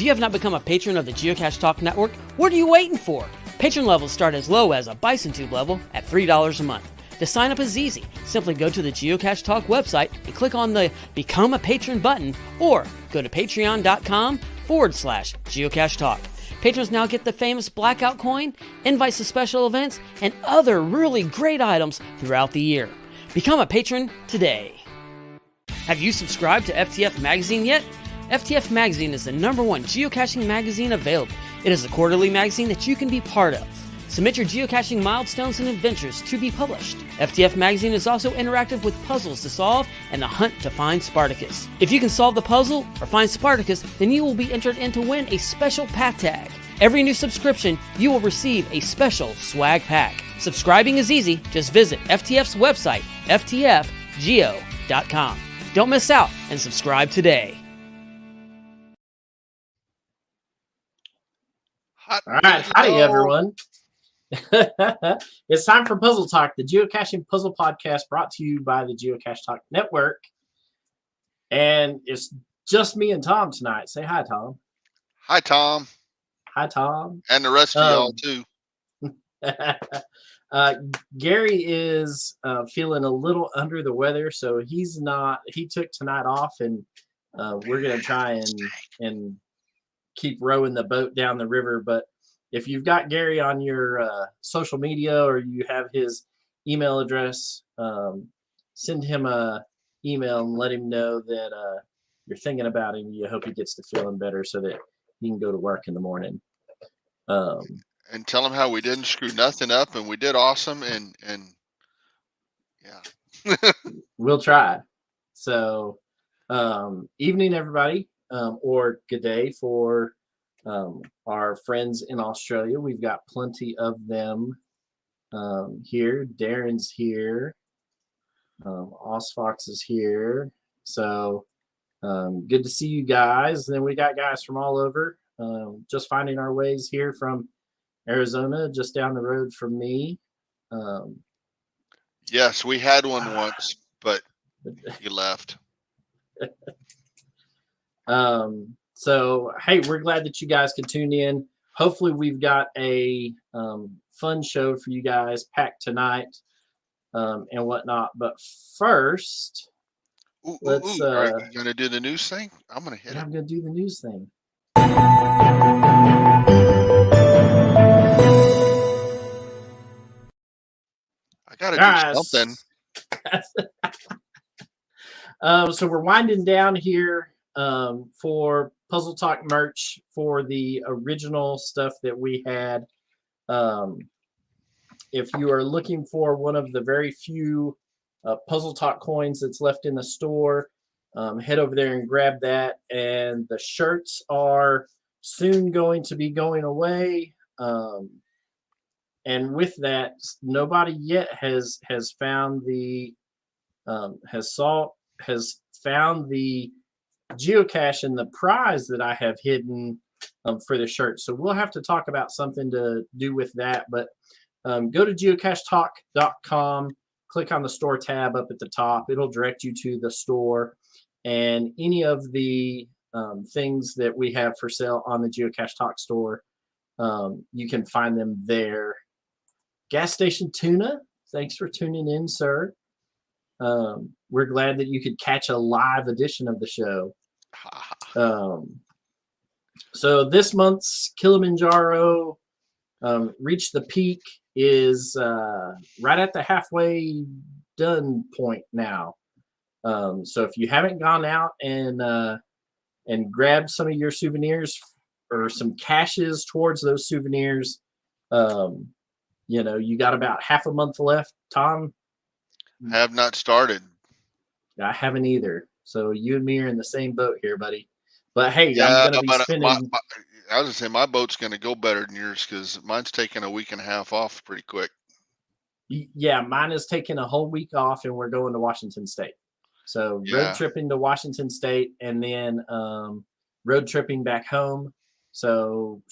you have not become a patron of the Geocache Talk Network, what are you waiting for? Patron levels start as low as a Bison Tube level at $3 a month. To sign up is easy. Simply go to the Geocache Talk website and click on the Become a Patron button, or go to patreon.com/Geocache Talk. Patrons now get the famous Blackout Coin, invites to special events, and other really great items throughout the year. Become a patron today. Have you subscribed to FTF Magazine yet? FTF Magazine is the #1 geocaching magazine available. It is a quarterly magazine that you can be part of. Submit your geocaching milestones and adventures to be published. FTF Magazine is also interactive with puzzles to solve and the hunt to find Spartacus. If you can solve the puzzle or find Spartacus, then you will be entered in to win a special pack tag. Every new subscription, you will receive a special swag pack. Subscribing is easy. Just visit FTF's website, ftfgeo.com. Don't miss out and subscribe today. All right, howdy everyone. It's time for Puzzle Talk, the geocaching puzzle podcast brought to you by the Geocache Talk Network. And it's just me and Tom tonight. Say hi, Tom. Hi, Tom. Hi, Tom. And the rest of y'all, too. Gary is feeling a little under the weather, so he's not. He took tonight off, and we're going to try and keep rowing the boat down the river. But if you've got Gary on your social media or you have his email address, send him a email and let him know that you're thinking about him. You hope he gets to feeling better so that he can go to work in the morning. And tell him how we didn't screw nothing up and we did awesome. And yeah. We'll try. So evening, everybody, or good day for our friends in Australia. We've got plenty of them here. Darren's here. Osfox is here. So good to see you guys. And then we got guys from all over. Just finding our ways here from Arizona, just down the road from me. Yes, we had one once, but you left. So, hey, we're glad that you guys could tune in. Hopefully we've got a fun show for you guys packed tonight and whatnot. But first, let's... Are you going to do the news thing? I'm going to hit it. I'm going to do the news thing. I got to do something. So we're winding down here for Puzzle Talk merch for the original stuff that we had. If you are looking for one of the very few Puzzle Talk coins that's left in the store, head over there and grab that. And the shirts are soon going to be going away. And with that, nobody yet has found the found the geocache and the prize that I have hidden for the shirt. So we'll have to talk about something to do with that. But go to geocachetalk.com, click on the store tab up at the top. It'll direct you to the store, and any of the things that we have for sale on the Geocache Talk store, you can find them there. Gas Station Tuna, thanks for tuning in, sir. We're glad that you could catch a live edition of the show. So this month's Kilimanjaro Reach the Peak is right at the halfway done point now. So if you haven't gone out and grabbed some of your souvenirs or some caches towards those souvenirs, you know, you got about half a month left. Tom? I have not started. I haven't either. So you and me are in the same boat here, buddy. But hey, yeah, I'm going to be spending... I was going to say, my boat's going to go better than yours because mine's taking a week and a half off pretty quick. Yeah, mine is taking a whole week off, and we're going to Washington State. So road tripping to Washington State, and then road tripping back home. So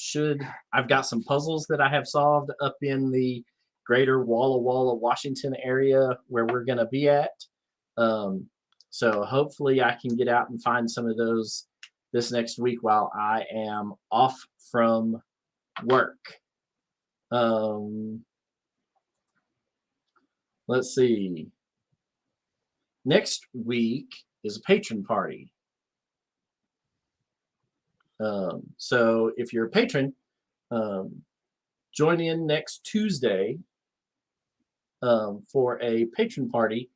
I've got some puzzles that I have solved up in the greater Walla Walla, Washington area where we're going to be at. So hopefully I can get out and find some of those this next week while I am off from work. Let's see. Next week is a patron party. So if you're a patron, join in next Tuesday for a patron party,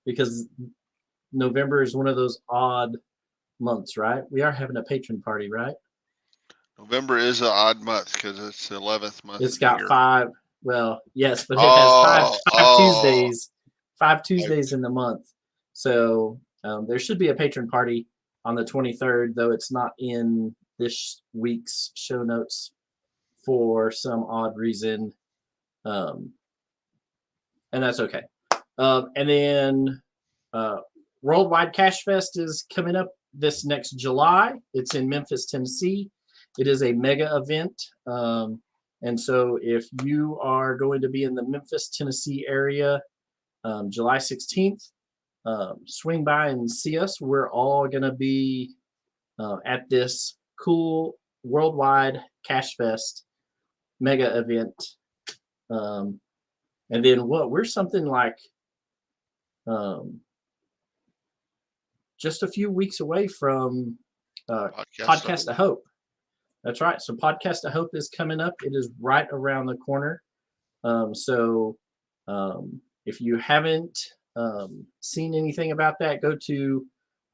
because November is one of those odd months, right? We are having a patron party, right? November is an odd month because it's the 11th month. It's got year. 5. Well, yes, but it has five Tuesdays. 5 Tuesdays in the month. So there should be a patron party on the 23rd, though it's not in this week's show notes for some odd reason. And that's okay. And then Worldwide Cache Fest is coming up this next July. It's in Memphis, Tennessee. It is a mega event. And so if you are going to be in the Memphis, Tennessee area, July 16th, swing by and see us. We're all going to be at this cool Worldwide Cache Fest mega event. And then we're something like just a few weeks away from Podcast of Hope. That's right. So Podcast of Hope is coming up. It is right around the corner. So if you haven't seen anything about that, go to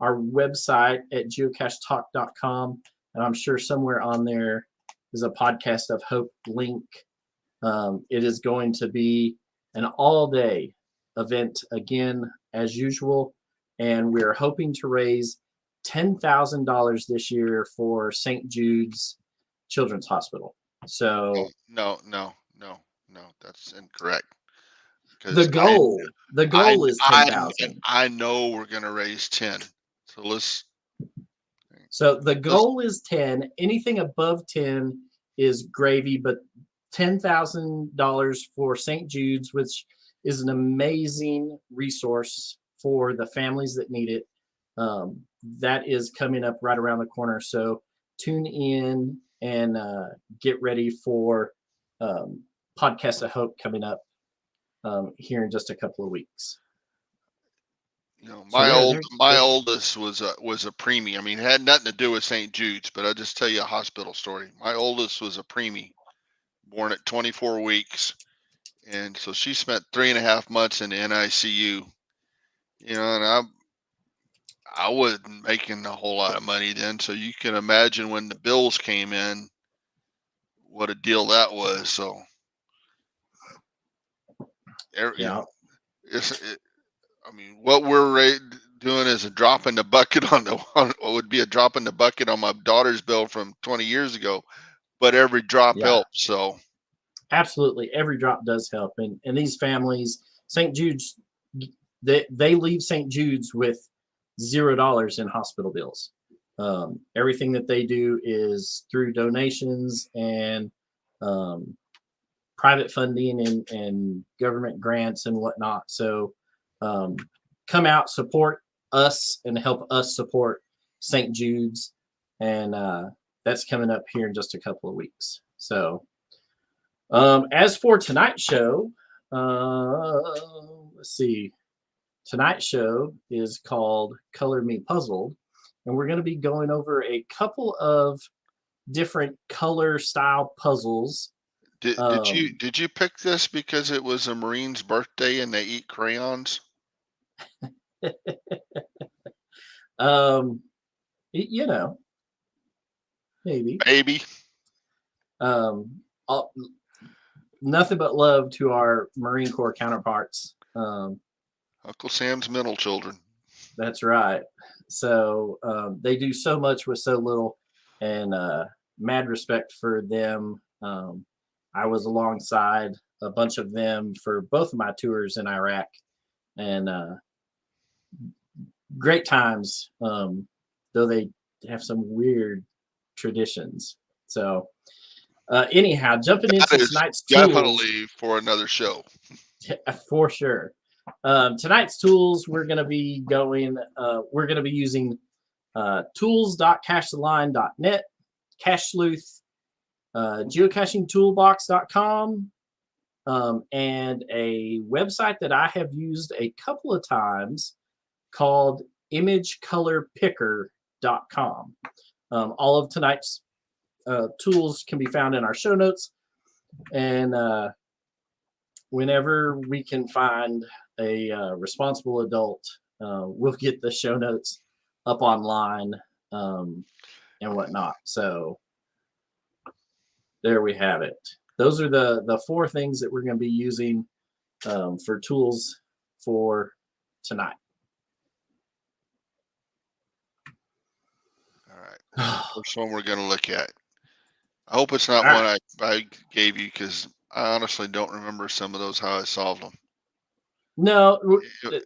our website at geocachetalk.com. And I'm sure somewhere on there is a Podcast of Hope link. It is going to be an all-day event again, as usual. And we're hoping to raise $10,000 this year for St. Jude's Children's Hospital. So no, that's incorrect. The goal is 10,000. I know we're going to raise 10. So let's. So the goal is 10. Anything above 10 is gravy, but $10,000 for St. Jude's, which is an amazing resource for the families that need it. That is coming up right around the corner. So tune in and get ready for Podcast of Hope coming up here in just a couple of weeks. You know, my oldest was a preemie. I mean, it had nothing to do with St. Jude's, but I'll just tell you a hospital story. My oldest was a preemie, born at 24 weeks, and so she spent 3.5 months in the NICU. You know, and I wasn't making a whole lot of money then, so you can imagine when the bills came in, what a deal that was. So, yeah, I mean, what we're doing is a drop in the bucket on what would be a drop in the bucket on my daughter's bill from 20 years ago, but every drop helps. So, absolutely, every drop does help, and these families, St. Jude's, they leave St. Jude's with $0 in hospital bills. Everything that they do is through donations and private funding and government grants and whatnot. So come out, support us, and help us support St. Jude's. And that's coming up here in just a couple of weeks. So as for tonight's show, let's see. Tonight's show is called Color Me Puzzled, and we're going to be going over a couple of different color style puzzles. Did you pick this because it was a Marine's birthday and they eat crayons? You know, maybe. Nothing but love to our Marine Corps counterparts. Uncle Sam's middle children. That's right. So they do so much with so little, and mad respect for them. I was alongside a bunch of them for both of my tours in Iraq, and great times, though they have some weird traditions. So anyhow, jumping into tonight's tools. Definitely for another show. For sure. Tonight's tools, we're going to be using tools.cachetheline.net, Cache Sleuth, geocachingtoolbox.com, and a website that I have used a couple of times called imagecolorpicker.com. All of tonight's tools can be found in our show notes, and whenever we can find a responsible adult, we'll get the show notes up online and whatnot. So there we have it. Those are the 4 things that we're going to be using for tools for tonight. All right. First one we're going to look at. I hope it's not one I gave you, because I honestly don't remember some of those, how I solved them. No,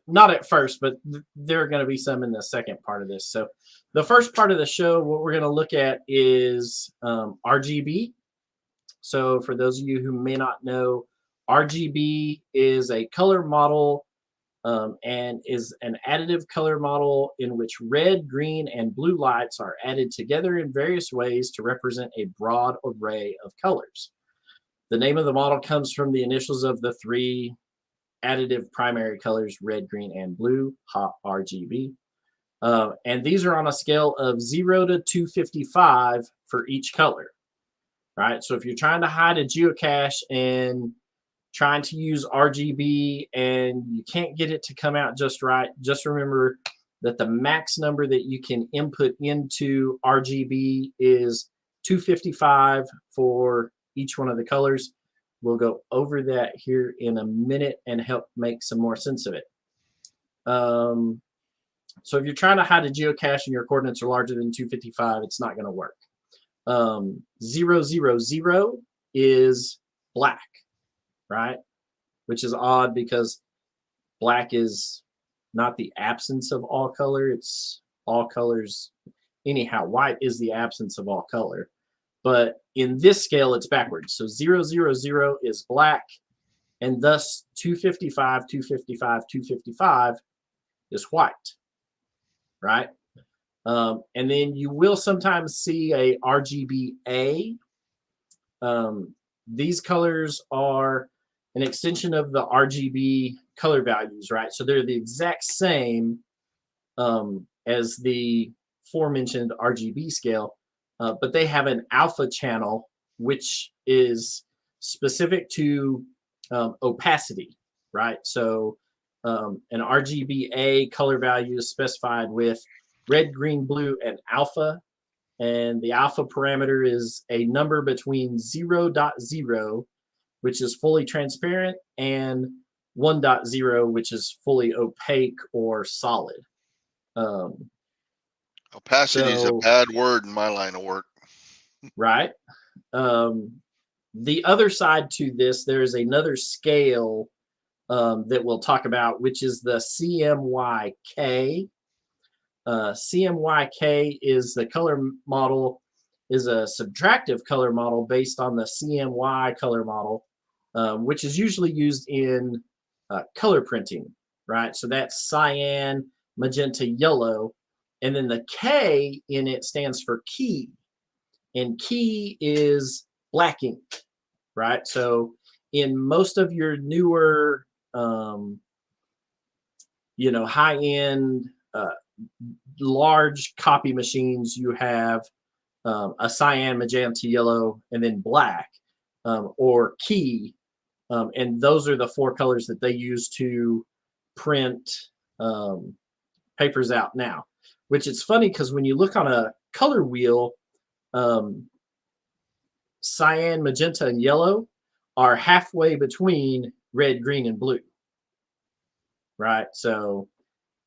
not at first, but there are going to be some in the second part of this. So the first part of the show, what we're going to look at is Rgb. So for those of you who may not know, Rgb is a color model and is an additive color model in which red, green, and blue lights are added together in various ways to represent a broad array of colors. The name of the model comes from the initials of the 3 additive primary colors, red, green, and blue, RGB. And these are on a scale of 0 to 255 for each color, right? So if you're trying to hide a geocache and trying to use RGB and you can't get it to come out just right, just remember that the max number that you can input into RGB is 255 for each one of the colors. We'll go over that here in a minute and help make some more sense of it. So if you're trying to hide a geocache and your coordinates are larger than 255, it's not going to work. 000 is black, right? Which is odd because black is not the absence of all color, it's all colors. Anyhow, white is the absence of all color. But in this scale, it's backwards. So 000 is black, and thus 255, 255, 255 is white, right? And then you will sometimes see a RGBA. These colors are an extension of the RGB color values, right? So they're the exact same as the aforementioned RGB scale, but they have an alpha channel, which is specific to opacity, right? So an RGBA color value is specified with red, green, blue, and alpha. And the alpha parameter is a number between 0.0, which is fully transparent, and 1.0, which is fully opaque or solid. Opacity is a bad word in my line of work. Right. The other side to this, there's another scale that we'll talk about, which is the CMYK. CMYK is the color model, is a subtractive color model based on the CMY color model, which is usually used in color printing, right? So that's cyan, magenta, yellow, and then the K in it stands for key, and key is black ink, right? So in most of your newer, high-end, large copy machines, you have a cyan, magenta, yellow, and then black, or key, and those are the 4 colors that they use to print papers out now. Which it's funny because when you look on a color wheel, cyan, magenta, and yellow are halfway between red, green, and blue, right? So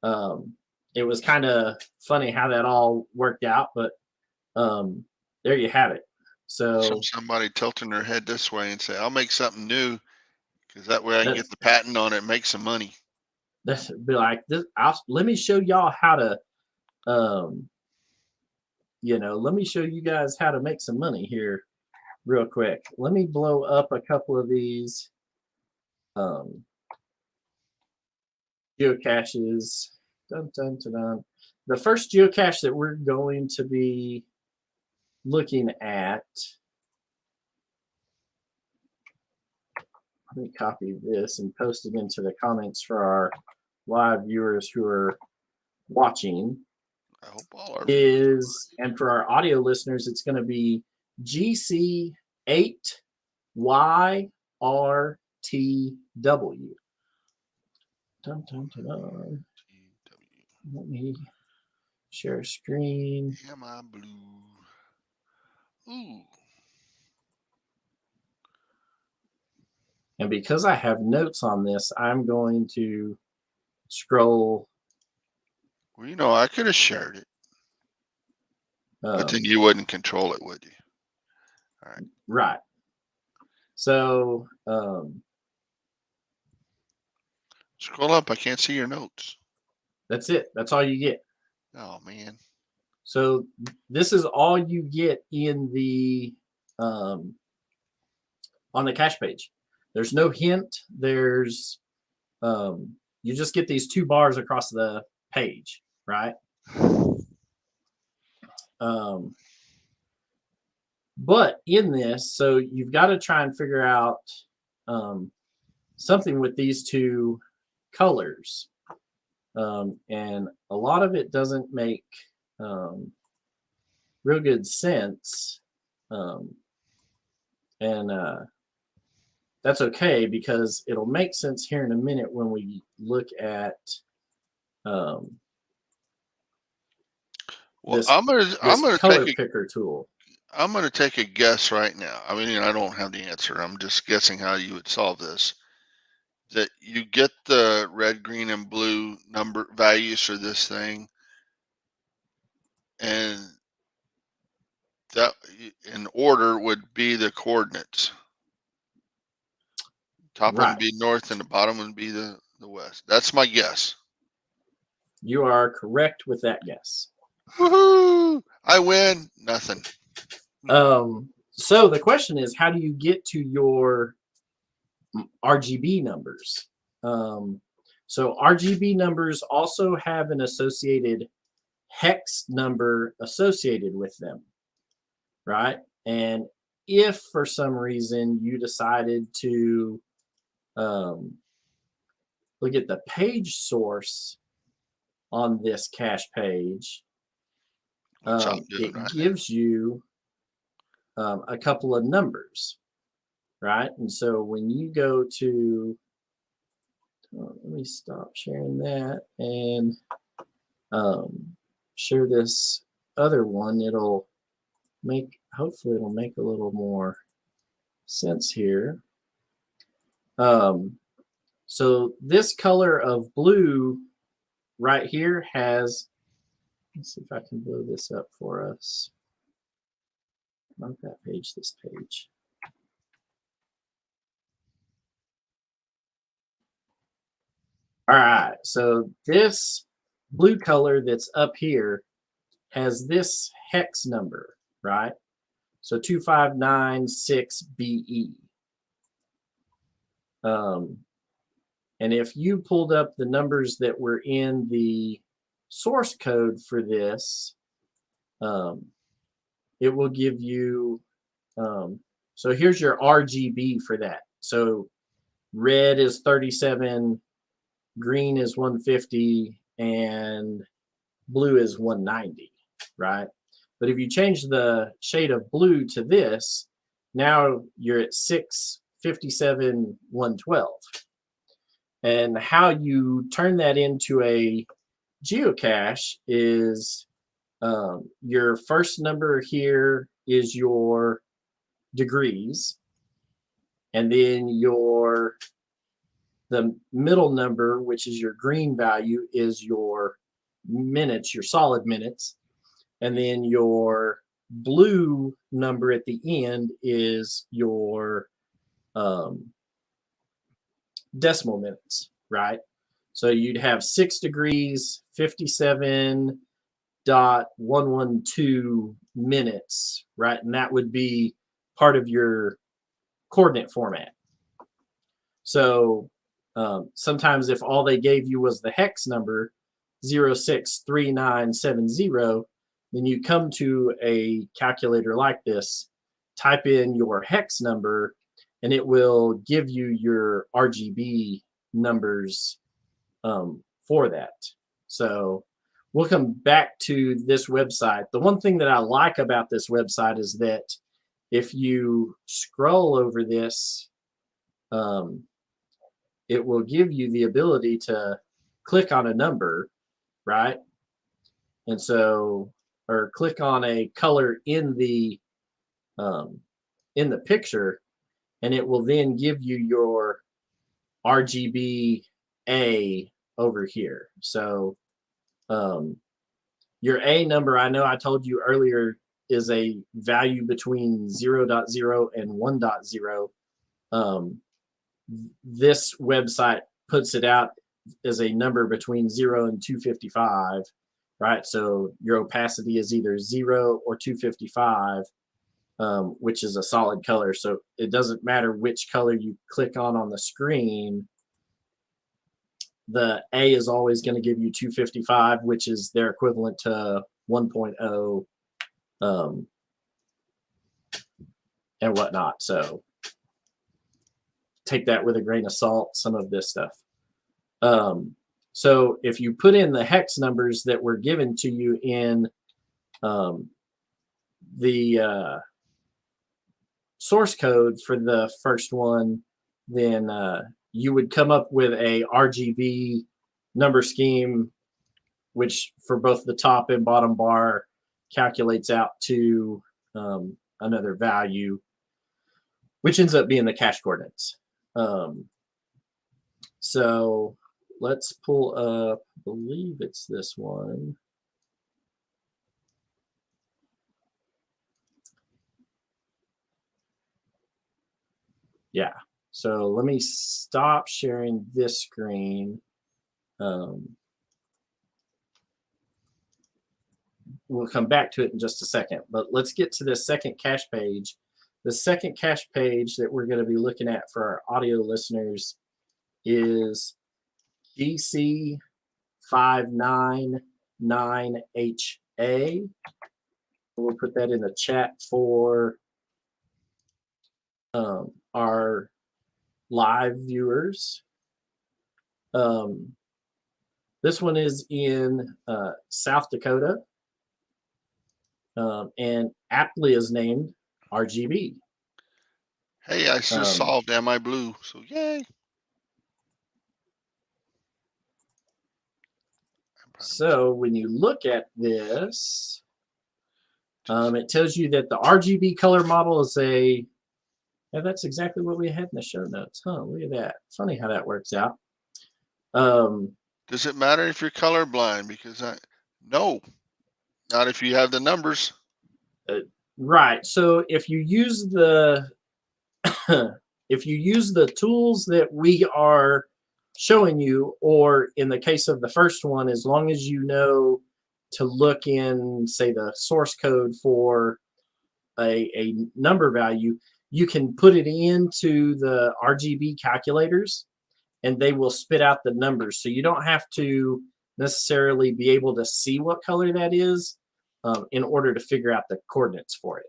it was kind of funny how that all worked out, but there you have it. So somebody tilting their head this way and say, I'll make something new, because that way I can get the patent on it and make some money. That's be like this. Let me show y'all how to, let me show you guys how to make some money here real quick. Let me blow up a couple of these geocaches. Dun, dun, dun, dun. the first geocache that we're going to be looking at, let me copy this and post it into the comments for our live viewers who are watching. I hope all are. And for our audio listeners, it's going to be GC8YRTW. Dun, dun, dun, dun. Let me share screen. Am I blue? Ooh. And because I have notes on this, I'm going to scroll. Well, you know, I could have shared it, but then you wouldn't control it, would you? All right. Right. So Scroll up. I can't see your notes. that's it. That's all you get. Oh, man. So this is all you get in the on the cache page. There's no hint. There's you just get these 2 bars across the page, right? But in this, so you've got to try and figure out something with these 2 colors. And a lot of it doesn't make real good sense. That's okay, because it'll make sense here in a minute when we look at well, I'm gonna color take picker tool. I'm gonna take a guess right now. I mean, I don't have the answer. I'm just guessing how you would solve this. That you get the red, green, and blue number values for this thing, and that in order would be the coordinates. Top one would be north, and the bottom would be the west. That's my guess. You are correct with that guess. Woohoo! I win. Nothing. So the question is, how do you get to your RGB numbers? So RGB numbers also have an associated hex number associated with them, right? And if for some reason you decided to look at the page source on this cache page, it gives you a couple of numbers, right? And so when you go to, let me stop sharing that and share this other one. Hopefully it'll make a little more sense here. So this color of blue right here has, let's see if I can blow this up for us. Not that page, this page. All right, so this blue color that's up here has this hex number, right? So 2596BE. And if you pulled up the numbers that were in the source code for this, it will give you, so here's your RGB for that. So red is 37, green is 150, and blue is 190, right? But if you change the shade of blue to this, now you're at 657, 112. And how you turn that into a geocache is your first number here is your degrees, and then the middle number, which is your green value, is your minutes, your solid minutes, and then your blue number at the end is your decimal minutes, right? So you'd have 6 degrees, 57.112 minutes, right? And that would be part of your coordinate format. So sometimes if all they gave you was the hex number, 063970, then you come to a calculator like this, type in your hex number, and it will give you your RGB numbers for that. So we'll come back to this website. The one thing that I like about this website is that if you scroll over this, it will give you the ability to click on a number, right? And so, or click on a color in the picture, and it will then give you your RGB A over here. So your A number, I know I told you earlier, is a value between 0.0 and 1.0. This website puts it out as a number between 0 and 255, right? So your opacity is either 0 or 255, which is a solid color. So it doesn't matter which color you click on the screen. The A is always going to give you 255, which is their equivalent to 1.0 and whatnot. So take that with a grain of salt, some of this stuff. So if you put in the hex numbers that were given to you in the source code for the first one, then you would come up with a RGB number scheme, which for both the top and bottom bar calculates out to another value, which ends up being the cache coordinates. So let's pull up, I believe it's this one. Yeah. So let me stop sharing this screen. We'll come back to it in just a second, but let's get to the second cache page. The second cache page that we're going to be looking at for our audio listeners is GC599HA. We'll put that in the chat for our live viewers. This one is in South Dakota, and aptly is named Rgb. Hey, I just solved Am I Blue, so yay. So when you look at this, it tells you that the RGB color model is a, yeah, that's exactly what we had in the show notes. Huh, look at that. Funny how that works out. Does it matter if you're colorblind? Because no, not if you have the numbers. Right. So if you use the if you use the tools that we are showing you, or in the case of the first one, as long as you know to look in, say, the source code for a number value, you can put it into the RGB calculators and they will spit out the numbers. So you don't have to necessarily be able to see what color that is in order to figure out the coordinates for it.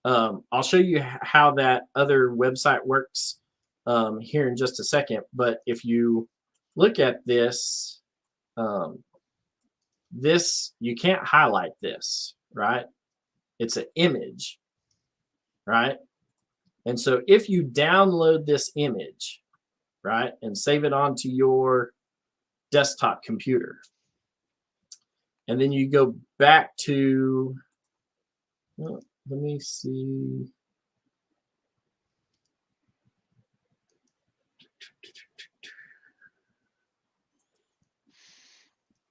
I'll show you how that other website works here in just a second. But if you look at this, this, you can't highlight this, right? It's an image, right? And so if you download this image, right, and save it onto your desktop computer, and then you go back to, well, let me see.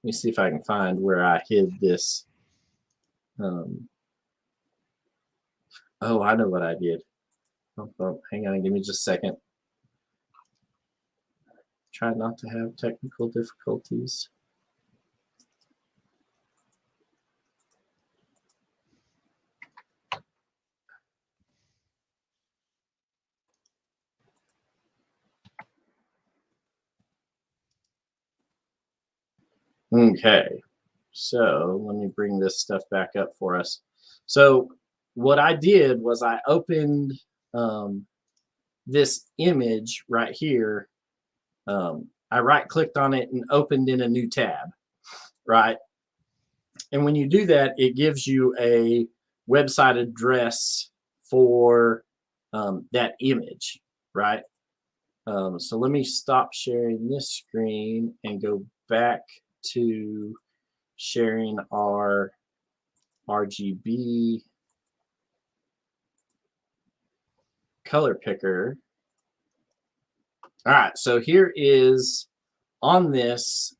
Let me see if I can find where I hid this. Oh, I know what I did. Oh, hang on, give me just a second. Try not to have technical difficulties. Okay, so let me bring this stuff back up for us. So what I did was I opened this image right here. I right-clicked on it and opened in a new tab, right? And when you do that, it gives you a website address for that image, right? So let me stop sharing this screen and go back to sharing our RGB color picker. All right, so here is on this,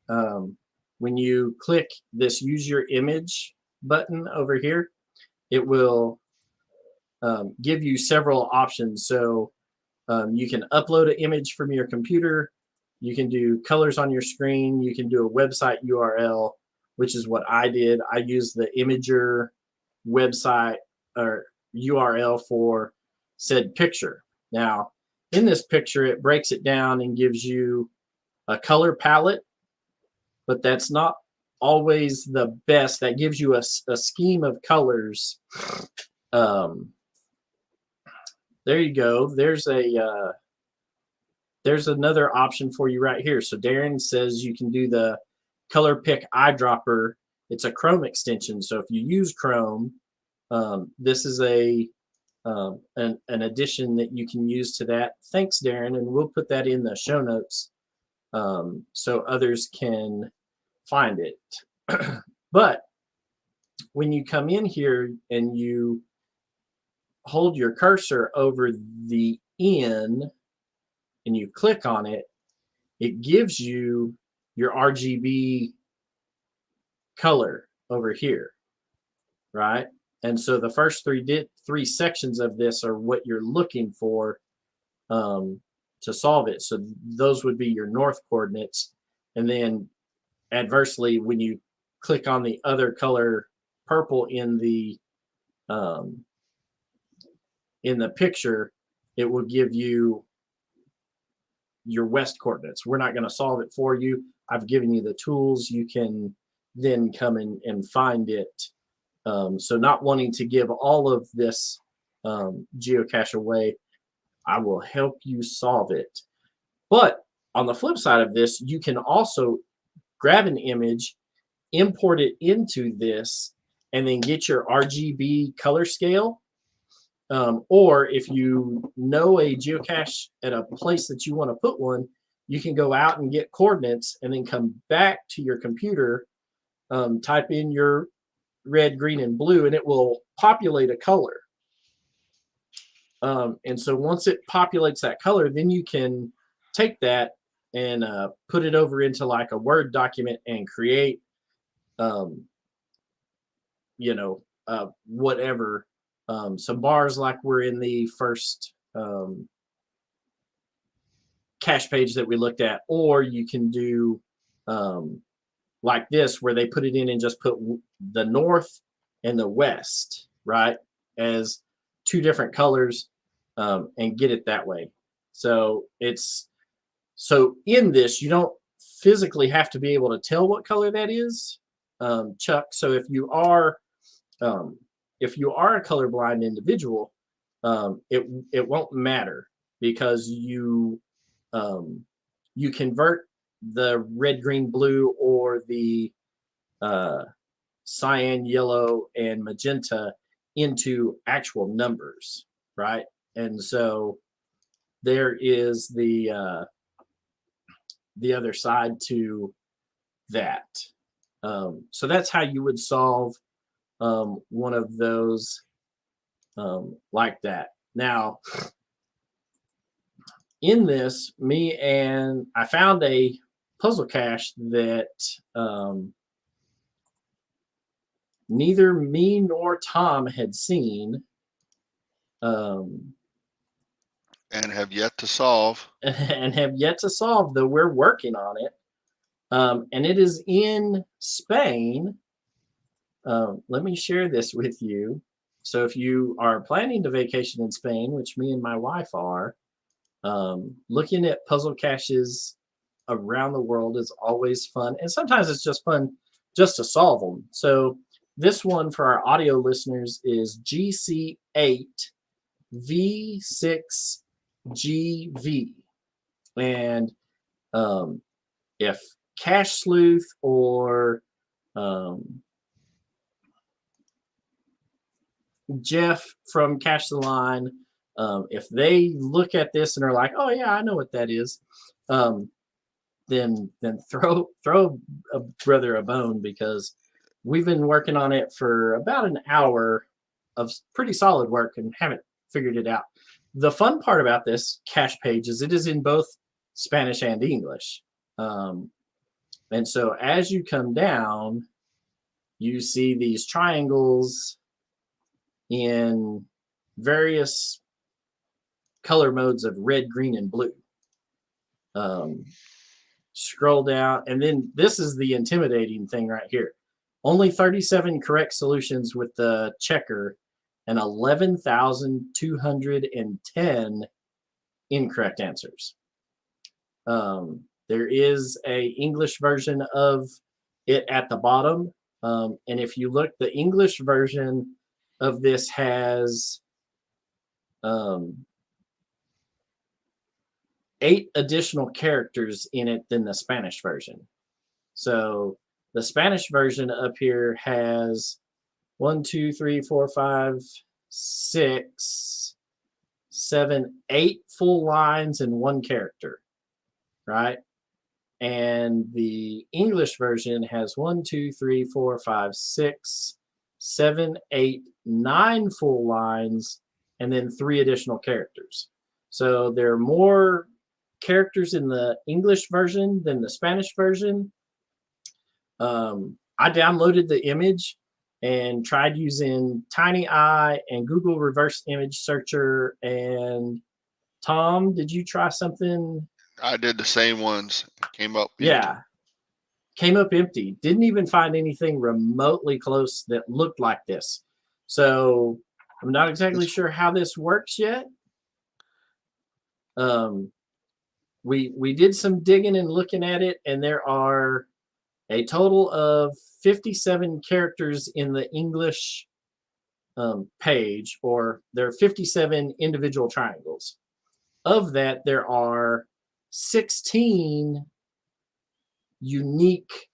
when you click this use your image button over here, it will give you several options. So you can upload an image from your computer, you can do colors on your screen, you can do a website URL, which is what I did. I used the Imager website or URL for said picture. Now, in this picture, it breaks it down and gives you a color palette, but that's not always the best. That gives you a scheme of colors. There you go. There's another option for you right here. So Darren says you can do the color pick eyedropper. It's a Chrome extension. So if you use Chrome, this is an addition that you can use to that. Thanks, Darren, and we'll put that in the show notes so others can find it. But when you come in here and you hold your cursor over the N and you click on it, it gives you your RGB color over here, right? And so the first three sections of this are what you're looking for to solve it. So those would be your north coordinates. And then adversely, when you click on the other color purple in the picture, it will give you your west coordinates. We're not going to solve it for you. I've given you the tools. You can then come in and find it. So not wanting to give all of this geocache away, I will help you solve it. But on the flip side of this, you can also grab an image, import it into this, and then get your RGB color scale. Or if you know a geocache at a place that you want to put one, you can go out and get coordinates and then come back to your computer, type in your red, green, and blue, and it will populate a color. And so once it populates that color, then you can take that and put it over into like a Word document and create, whatever, some bars like we're in the first cache page that we looked at, or you can do like this where they put it in and just put the north and the west, right, as two different colors, and get it that way. So in this, you don't physically have to be able to tell what color that is, Chuck. So if you are a colorblind individual, it won't matter, because you convert the red, green, blue, or the cyan, yellow, and magenta into actual numbers, right? And so there is the other side to that. So that's how you would solve one of those like that. Now, in this, I found a puzzle cache that neither me nor Tom had seen. And have yet to solve. Though we're working on it. And it is in Spain. Let me share this with you. So if you are planning to vacation in Spain, which me and my wife are, looking at puzzle caches around the world is always fun. And sometimes it's just fun just to solve them. So this one for our audio listeners is GC8V6GV. And if Cache Sleuth or Jeff from Cache the Line, if they look at this and are like, "Oh yeah, I know what that is," then throw a brother a bone, because we've been working on it for about an hour of pretty solid work and haven't figured it out. The fun part about this cache page is it is in both Spanish and English. And so as you come down, you see these triangles in various color modes of red, green, and blue. Scroll down, and then this is the intimidating thing right here. Only 37 correct solutions with the checker and 11,210 incorrect answers. There is a English version of it at the bottom. And if you look, the English version of this has 8 additional characters in it than the Spanish version. So the Spanish version up here has 1, 2, 3, 4, 5, 6, 7, 8 full lines and 1 character, right? And the English version has 1, 2, 3, 4, 5, 6, 7, 8, 9 full lines and then 3 additional characters. So there are more characters in the English version than the Spanish version. I downloaded the image and tried using TinyEye and Google Reverse Image Searcher. And Tom, did you try something? I did the same ones. Came up empty. Yeah, came up empty. Didn't even find anything remotely close that looked like this. So I'm not exactly sure how this works yet. We did some digging and looking at it, and there are a total of 57 characters in the English page, or there are 57 individual triangles. Of that, there are 16 unique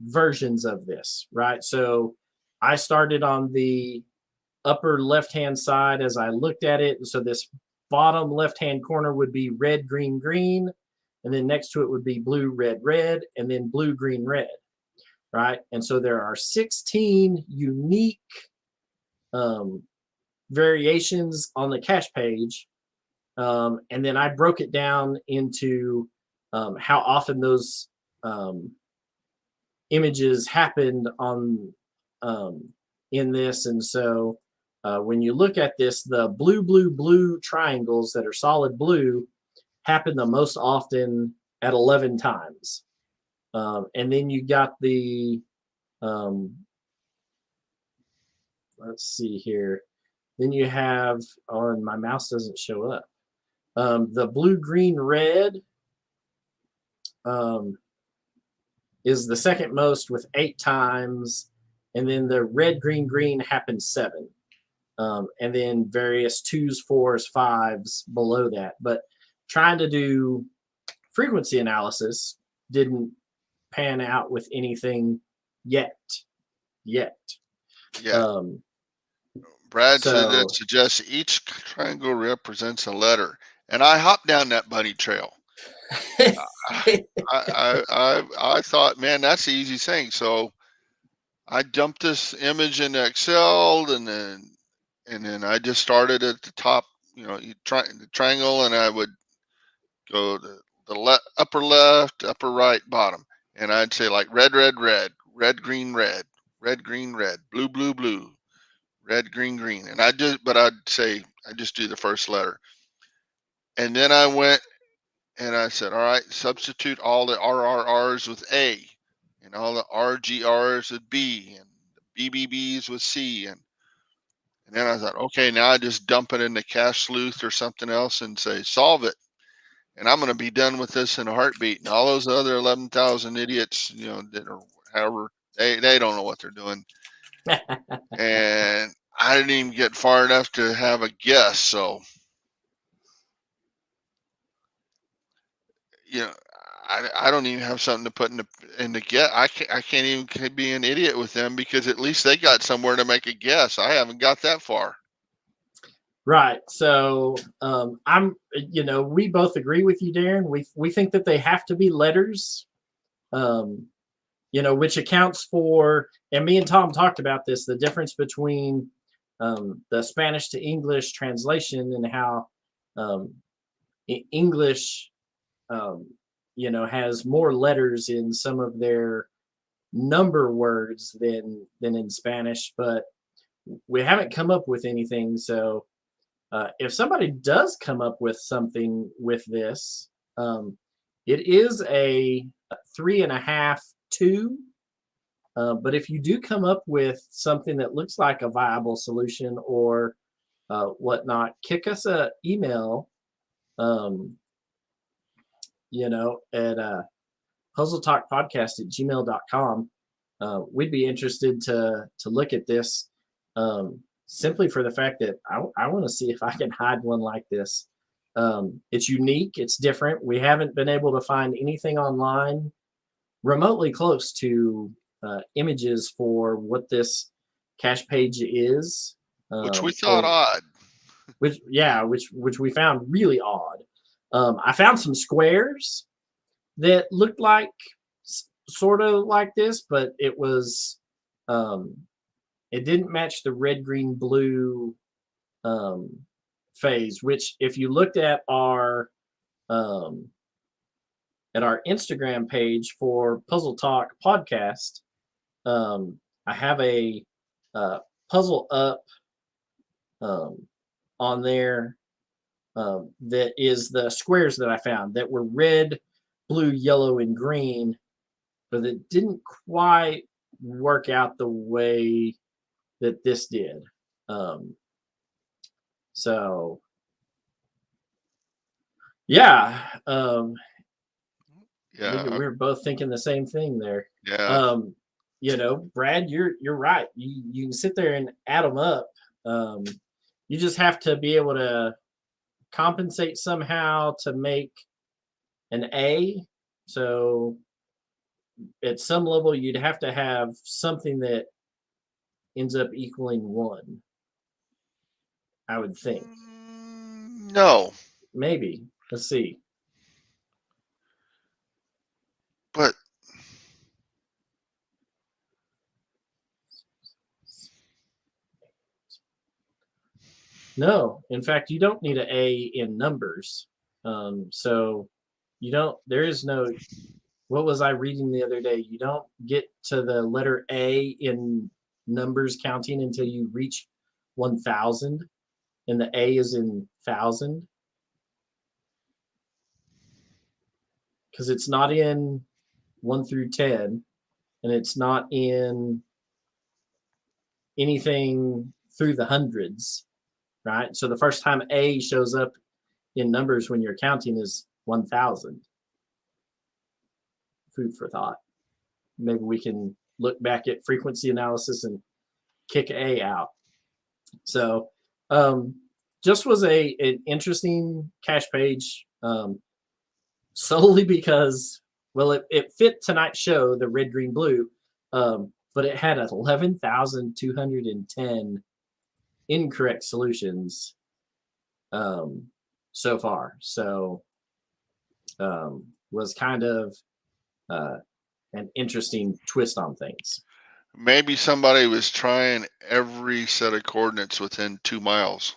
versions of this, right? So I started on the upper left-hand side as I looked at it. So this bottom left-hand corner would be red, green, green. And then next to it would be blue, red, red, and then blue, green, red, right? And so there are 16 unique variations on the cache page. And then I broke it down into how often those images happened on in this. And so when you look at this, the blue, blue, blue triangles that are solid blue happen the most often at 11 times. And then you got the, let's see here. Then you have, oh, and my mouse doesn't show up. The blue, green, red is the second most with 8 times. And then the red, green, green happens 7. And then various 2s, 4s, 5s below that. But trying to do frequency analysis didn't pan out with anything yet. Yeah. Brad said that suggests each triangle represents a letter, and I hopped down that bunny trail. I thought, man, that's the easy thing. So I dumped this image into Excel, and then I just started at the top, the triangle, and I would go the upper left, upper right, bottom, and I'd say like red, red, red, red, green, red, red, green, red, blue, blue, blue, red, green, green, and I'd say I just do the first letter, and then I went and I said, all right, substitute all the RRRs with A, and all the RGRs with B, and the BBBs with C, and then I thought, okay, now I just dump it into Cache Sleuth or something else and say solve it. and I'm going to be done with this in a heartbeat. And all those other 11,000 idiots, you know, that are however they don't know what they're doing. And I didn't even get far enough to have a guess. So, you know, I don't even have something to put in the guess. I can't even be an idiot with them because at least they got somewhere to make a guess. I haven't got that far. Right. So we both agree with you, Darren. We think that they have to be letters, which accounts for, and me and Tom talked about this, the difference between the Spanish to English translation and how English, has more letters in some of their number words than in Spanish, but we haven't come up with anything. So if somebody does come up with something with this, it is a 3.5 2. But if you do come up with something that looks like a viable solution or whatnot, kick us an email, at puzzletalkpodcast@gmail.com. We'd be interested to look at this. Simply for the fact that I want to see if I can hide one like this. It's unique. It's different. We haven't been able to find anything online remotely close to images for what this cache page is. Which we thought odd. Which we found really odd. I found some squares that looked like sort of like this, but it was it didn't match the red, green, blue phase, which if you looked at our Instagram page for Puzzle Talk Podcast, I have a puzzle up on there that is the squares that I found that were red, blue, yellow, and green, but it didn't quite work out the way that this did. So yeah. We're both thinking the same thing there. Yeah. Brad, you're right. You can sit there and add them up. You just have to be able to compensate somehow to make an A. So at some level, you'd have to have something that ends up equaling 1. I would think. No. Maybe. Let's see. But no, in fact, you don't need an A in numbers. So you don't, there is no, what was I reading the other day? You don't get to the letter A in numbers counting until you reach 1,000, and the A is in 1,000. Because it's not in 1 through 10, and it's not in anything through the hundreds, right? So the first time A shows up in numbers when you're counting is 1,000. Food for thought. Maybe we can look back at frequency analysis and kick A out. So just was an interesting cache page, solely because, well, it fit tonight's show, the red, green, blue, but it had 11,210 incorrect solutions so far. So was kind of an interesting twist on things. Maybe somebody was trying every set of coordinates within 2 miles.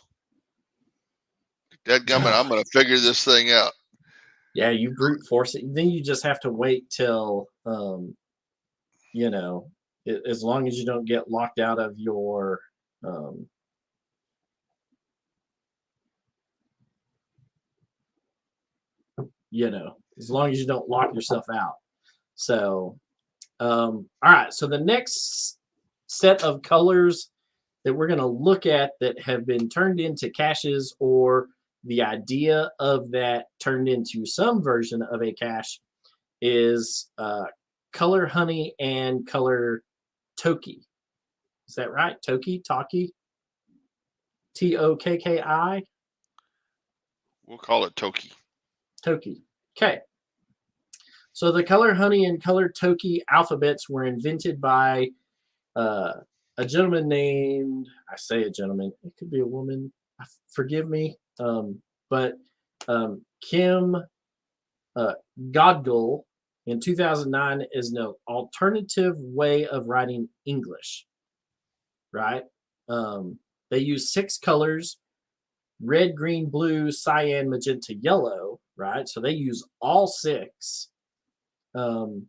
Dadgummit, I'm going to figure this thing out. Yeah, you brute force it. Then you just have to wait till, as long as you don't get locked out of your, as long as you don't lock yourself out. So, all right. So the next set of colors that we're going to look at that have been turned into caches or the idea of that turned into some version of a cache is color honey and color toki. Is that right? Toki? Tokki? We'll call it Toki. Toki. Okay. So the color honey and color toki alphabets were invented by a gentleman named, I say a gentleman, it could be a woman, forgive me, but Kim Godgel in 2009 is an alternative way of writing English, right? They use 6 colors, red, green, blue, cyan, magenta, yellow, right? So they use all 6 of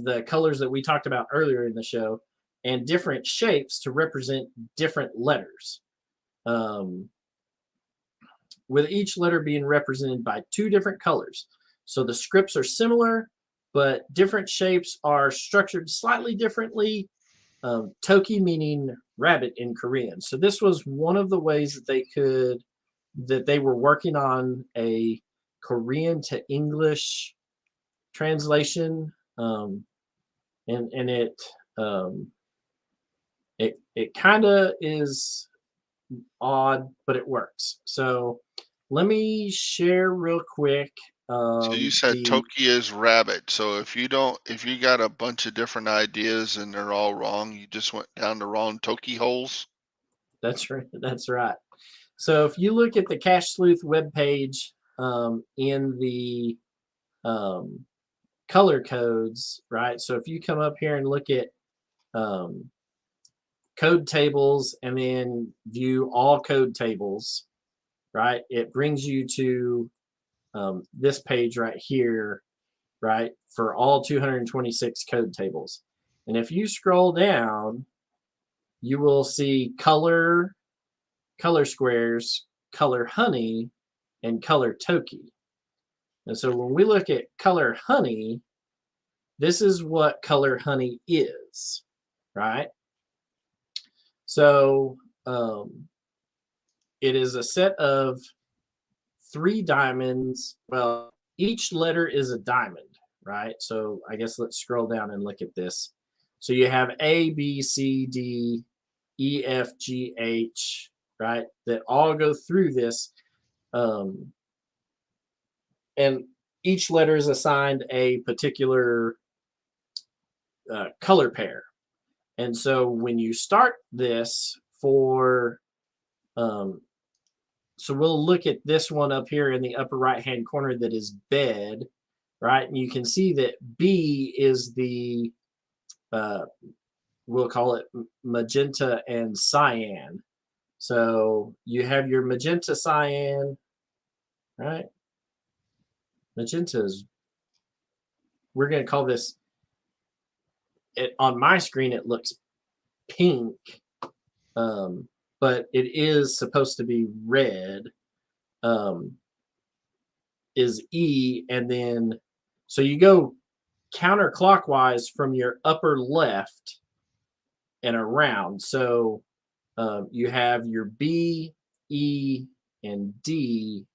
the colors that we talked about earlier in the show, and different shapes to represent different letters. With each letter being represented by 2 different colors. So the scripts are similar, but different shapes are structured slightly differently. Toki meaning rabbit in Korean. So this was one of the ways that they were working on a Korean to English translation, and it kind of is odd, but it works. So let me share real quick. So you said Toki is rabbit. So if you got a bunch of different ideas and they're all wrong, you just went down the wrong Toki holes. That's right. That's right. So if you look at the Cache Sleuth webpage, in the color codes, right? So if you come up here and look at code tables and then view all code tables, right? It brings you to this page right here, right? For all 226 code tables. And if you scroll down, you will see color squares, color honey, and color toki. And so when we look at color honey, this is what color honey is, right? So it is a set of 3 diamonds. Well, each letter is a diamond, right? So I guess let's scroll down and look at this. So you have A, B, C, D, E, F, G, H, right? That all go through this. And each letter is assigned a particular color pair. And so when you start this for, so we'll look at this one up here in the upper right-hand corner that is bed, right? And you can see that B is the, we'll call it magenta and cyan. So you have your magenta cyan, right? Magenta's, we're going to call this, on my screen it looks pink, but it is supposed to be red, is E, and then, so you go counterclockwise from your upper left and around. So you have your B, E, and D.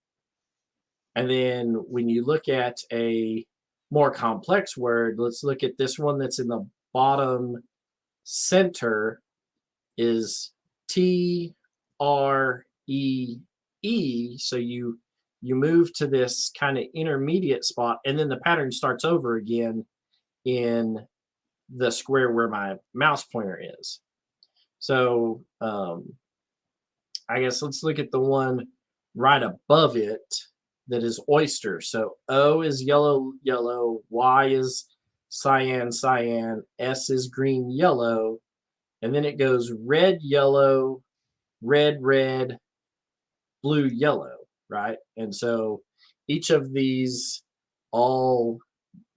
And then when you look at a more complex word, let's look at this one that's in the bottom center, is T, R, E, E. So you move to this kind of intermediate spot, and then the pattern starts over again in the square where my mouse pointer is. So I guess let's look at the one right above it that is oyster. So O is yellow, yellow, Y is cyan, cyan, S is green, yellow, and then it goes red, yellow, red, red, blue, yellow, right? And so each of these all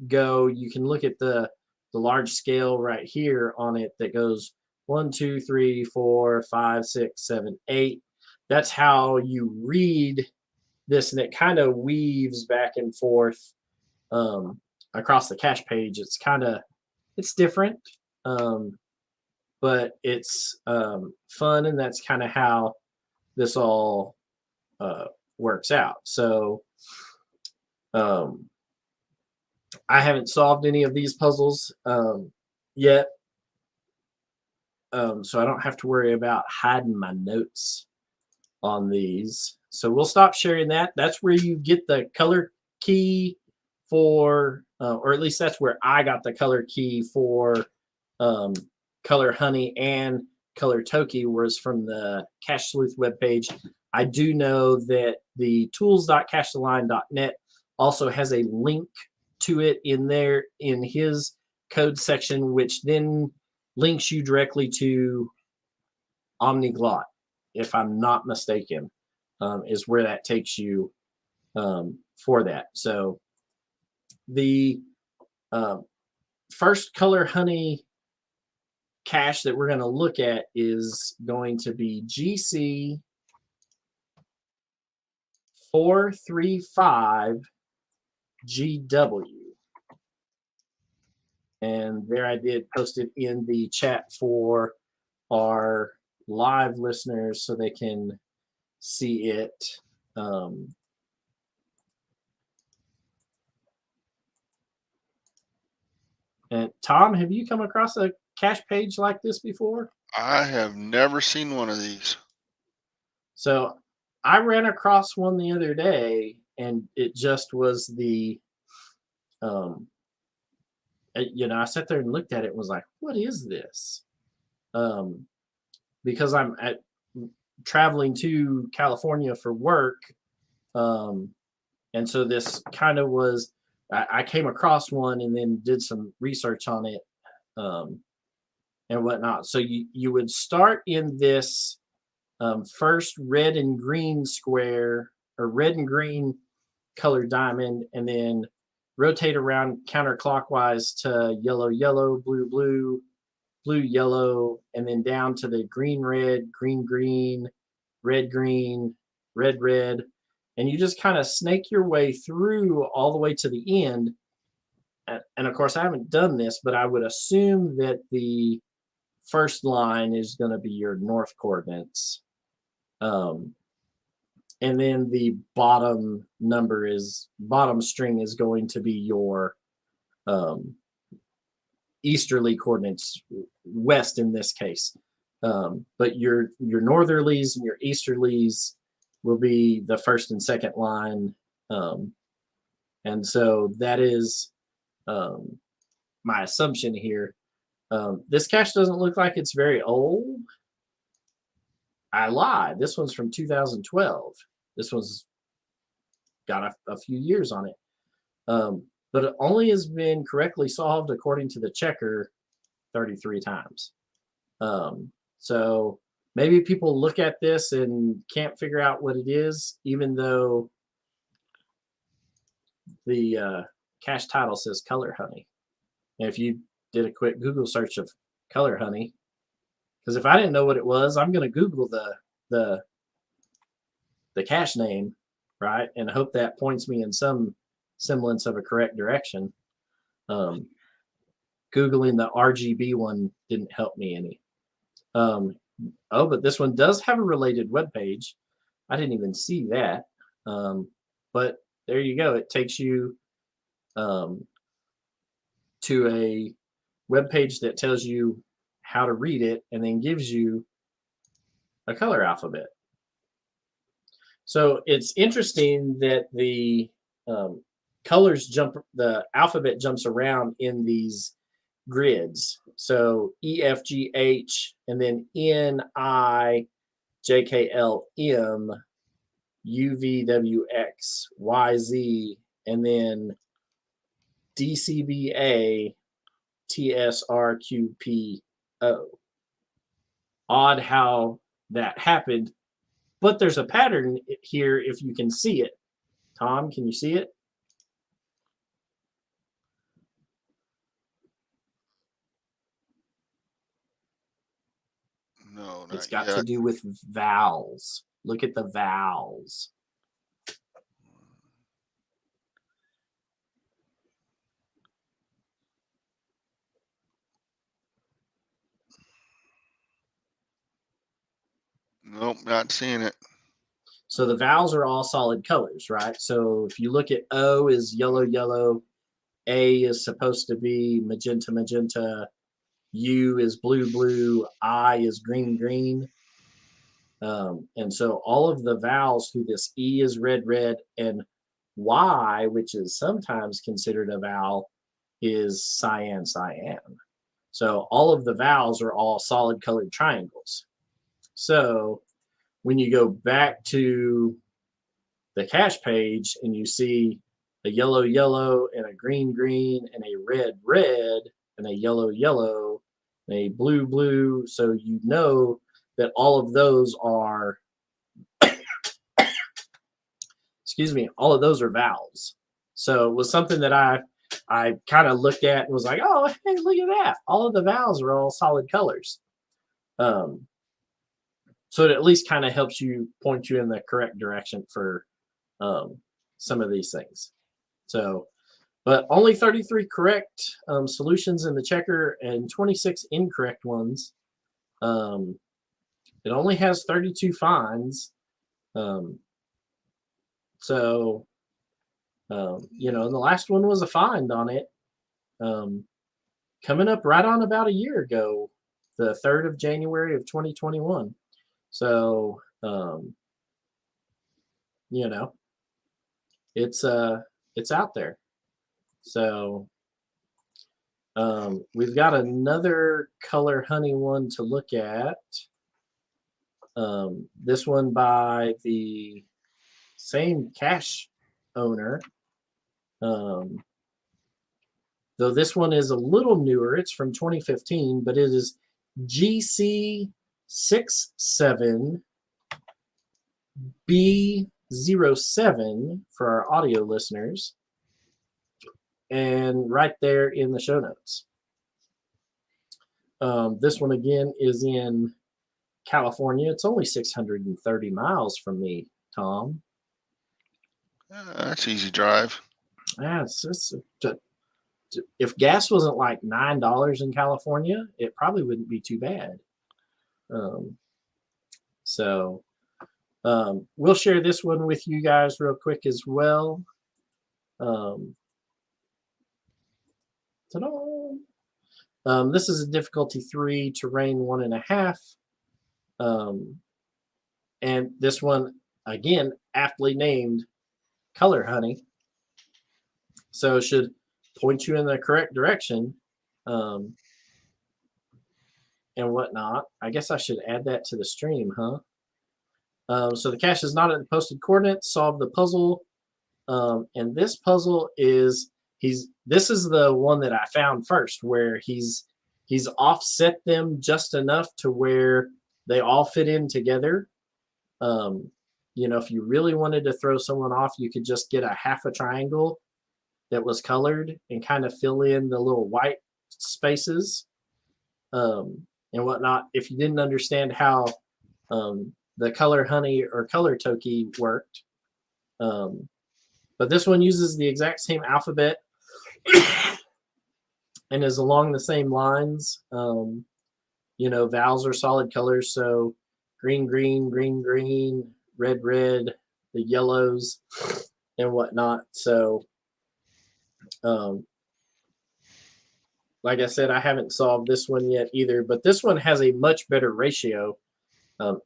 go, you can look at the large scale right here on it that goes 1, 2, 3, 4, 5, 6, 7, 8. That's how you read this, and it kind of weaves back and forth across the cache page. It's different, but it's fun, and that's kind of how this all works out. So I haven't solved any of these puzzles yet. So I don't have to worry about hiding my notes on these. So we'll stop sharing that. That's where you get the color key for, or at least that's where I got the color key for Color Honey and Color Toki, was from the Cache Sleuth webpage. I do know that the tools.cachetheline.net also has a link to it in there in his code section, which then links you directly to Omniglot, if I'm not mistaken, is where that takes you for that. So the first Color Honey cache that we're going to look at is going to be GC 435 GW. And there I did post it in the chat for our live listeners so they can see it. And Tom, have you come across a cache page like this before? I have never seen one of these. So I ran across one the other day, and it just was the, I sat there and looked at it and was like, what is this? Because I'm traveling to California for work. And so this kind of was, I came across one and then did some research on it and whatnot. So you would start in this first red and green square, or red and green colored diamond, and then rotate around counterclockwise to yellow, yellow, blue, blue, blue, yellow, and then down to the green, red, green, green, red, green, red, red. And you just kind of snake your way through all the way to the end. And of course, I haven't done this, but I would assume that the first line is going to be your north coordinates. And then the bottom string is going to be your easterly coordinates, west in this case. But your northerlies and your easterlies will be the first and second line. And so that is my assumption here. This cache doesn't look like it's very old. I lied. This one's from 2012. This one's got a few years on it. But it only has been correctly solved according to the checker 33 times. So maybe people look at this and can't figure out what it is, even though the cache title says Color Honey. And if you did a quick Google search of Color Honey, because if I didn't know what it was, I'm going to Google the cache name, right, and hope that points me in some semblance of a correct direction. Googling the Rgba one didn't help me any. But this one does have a related web page. I didn't even see that. But there you go. It takes you to a web page that tells you how to read it and then gives you a color alphabet. So it's interesting that the the alphabet jumps around in these grids. So E, F, G, H, and then N, I, J, K, L, M, U, V, W, X, Y, Z, and then D, C, B, A, T, S, R, Q, P, O. Odd how that happened, but there's a pattern here if you can see it. Tom, can you see it? No, it's got to do with vowels. Look at the vowels. Nope, not seeing it. So the vowels are all solid colors, right? So if you look at O is yellow, yellow, A is supposed to be magenta, magenta, U is blue, blue, I is green, green. And so all of the vowels through this E is red, red, and Y, which is sometimes considered a vowel, is cyan, cyan. So all of the vowels are all solid colored triangles. So when you go back to the cache page and you see a yellow, yellow, and a green, green, and a red, red, and a yellow, yellow, and a blue, blue, so you know that all of those are, excuse me, all of those are vowels. So it was something that I kind of looked at and was like, oh, hey, look at that. All of the vowels are all solid colors. So it at least kind of helps you point you in the correct direction for some of these things. So, but only 33 correct solutions in the checker and 26 incorrect ones. It only has 32 finds. So, you know, and the last one was a find on it. Coming up right on about a year ago, the 3rd of January of 2021. So, you know, it's out there. So, we've got another color honey one to look at. This one by the same cache owner. Though this one is a little newer, it's from 2015, but it is GC67B07 for our audio listeners, and right there in the show notes. This one again is in California. It's only 630 miles from me, Tom. That's easy drive. Yeah, if gas wasn't like $9 in California, it probably wouldn't be too bad. So we'll share this one with you guys real quick as well. This is a difficulty 3, terrain 1.5. And this one, again, aptly named Color Honey. So it should point you in the correct direction and whatnot. I guess I should add that to the stream, huh? So the cache is not at the posted coordinates. Solve the puzzle. And this puzzle is, this is the one that I found first, where he's offset them just enough to where they all fit in together. You know, if you really wanted to throw someone off, you could just get a half a triangle that was colored and kind of fill in the little white spaces and whatnot. If you didn't understand how the color honey or color toki worked. But this one uses the exact same alphabet and is along the same lines. You know, vowels are solid colors, so green, green, green, green, red, red, the yellows and whatnot. So, like I said, I haven't solved this one yet either, but this one has a much better ratio.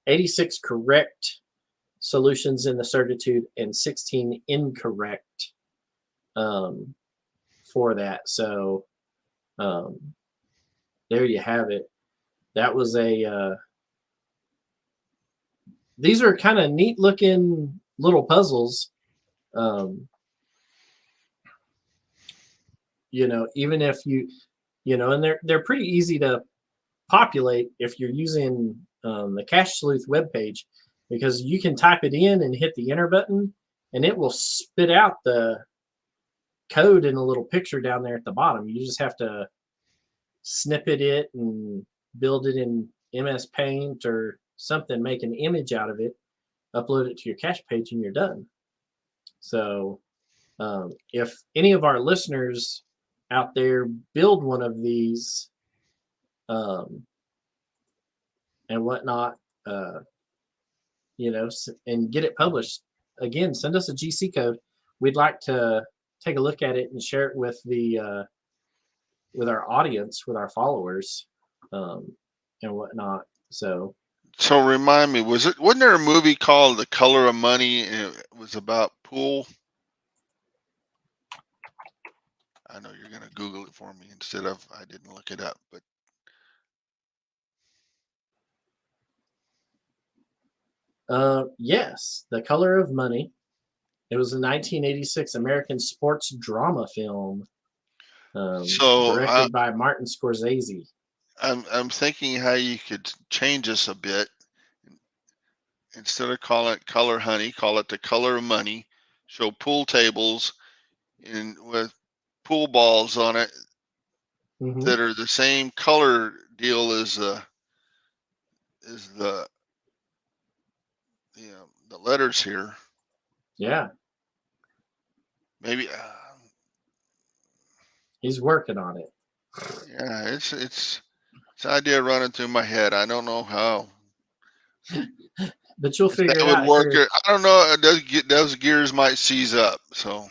86 correct solutions in the certitude and 16 incorrect for that. So there you have it. That was these are kind of neat looking little puzzles. You know, even if you know, and they're pretty easy to populate if you're using the Cache Sleuth webpage, because you can type it in and hit the enter button and it will spit out the code in a little picture down there at the bottom. You just have to snippet it and build it in MS Paint or something, make an image out of it, upload it to your cache page, and you're done. So if any of our listeners out there build one of these and whatnot, and get it published. Again, send us a GC code. We'd like to take a look at it and share it with with our audience, with our followers, and whatnot. So remind me, wasn't there a movie called The Color of Money, and it was about pool? I know you're gonna Google it for me instead of I didn't look it up, but yes, The Color of Money. It was a 1986 American sports drama film, directed by Martin Scorsese. I'm thinking how you could change this a bit. Instead of calling it Color Honey, call it The Color of Money. Show pool tables with pool balls on it that are the same color deal as the letters here. Yeah. Maybe he's working on it. Yeah, it's an idea running through my head. I don't know how. But you'll figure it would out. Work. I don't know. Those gears might seize up. So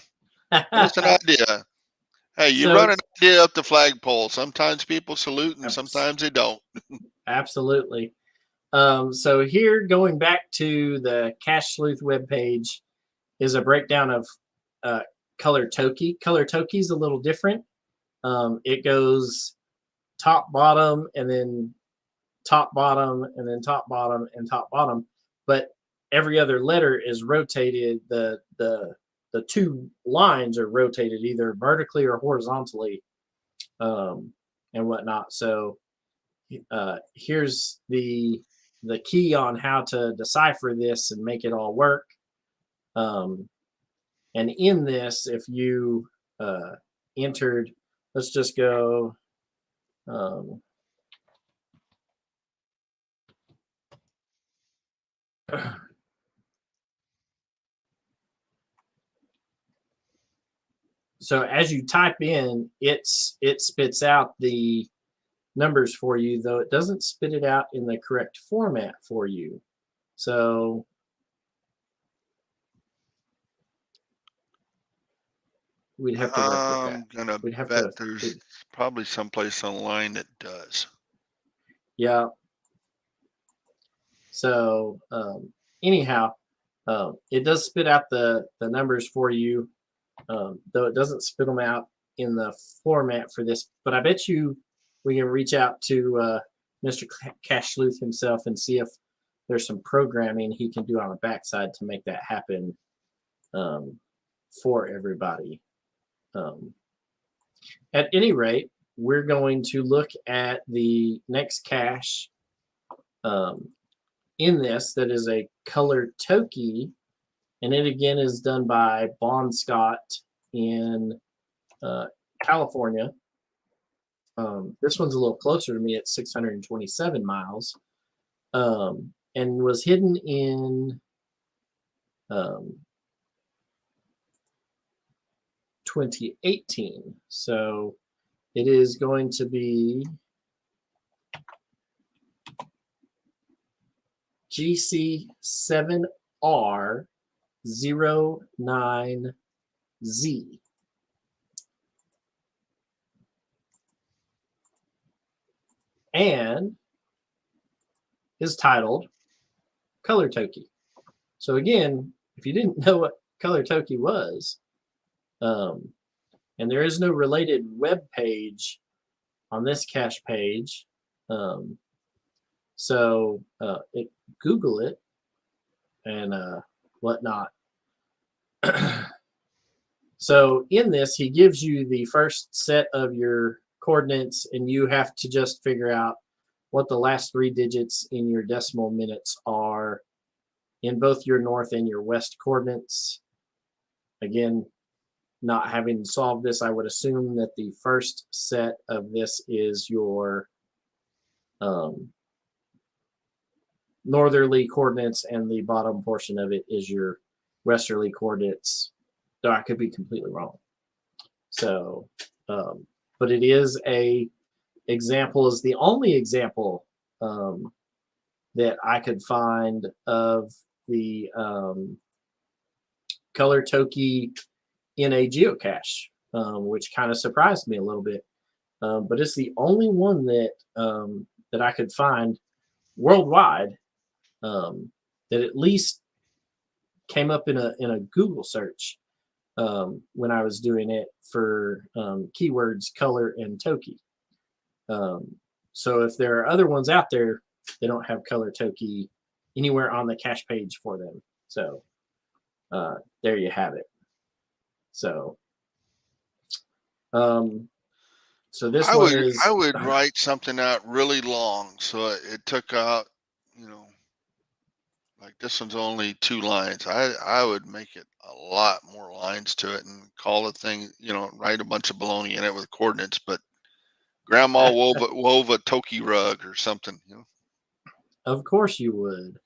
that's an idea. Hey, you run an idea up the flagpole. Sometimes people salute and sometimes they don't. Absolutely. So here, going back to the Cache Sleuth webpage, is a breakdown of Color Toki. Color Toki is a little different. It goes top, bottom, and then top, bottom, and then top, bottom, and top, bottom. But every other letter is rotated. The two lines are rotated either vertically or horizontally, and whatnot. So here's the key on how to decipher this and make it all work. And in this, if you entered, let's just go. So as you type in, it spits out the numbers for you, though it doesn't spit it out in the correct format for you. So we'd have to work with that. I'm gonna bet there's probably someplace online that does. Yeah. So anyhow, it does spit out the numbers for you, though it doesn't spit them out in the format for this. But I bet you we can reach out to Mr. Cache Sleuth himself and see if there's some programming he can do on the backside to make that happen for everybody. At any rate, we're going to look at the next cache in this that is a Color Toki, and it again is done by Bon Scott in California. This one's a little closer to me at 627 miles, and was hidden in 2018. So it is going to be GC7R09Z. And is titled Color Toki. So again, if you didn't know what Color Toki was, and there is no related web page on this cache page, so Google it and whatnot. So in this, he gives you the first set of your coordinates, and you have to just figure out what the last 3 digits in your decimal minutes are in both your north and your west coordinates. Again, not having solved this, I would assume that the first set of this is your northerly coordinates, and the bottom portion of it is your westerly coordinates, though I could be completely wrong. So, but it is a example, is the only example that I could find of the color toki in a geocache, which kind of surprised me a little bit. But it's the only one that that I could find worldwide that at least came up in a Google search when I was doing it for keywords color and toki. So if there are other ones out there, they don't have color toki anywhere on the cache page for them. So there you have it. So so this I one would is I would write something out really long so it took out, like this one's only 2 lines. I would make it a lot more lines to it and call the thing, write a bunch of baloney in it with coordinates, but Grandma wove a toki rug or something, Of course you would.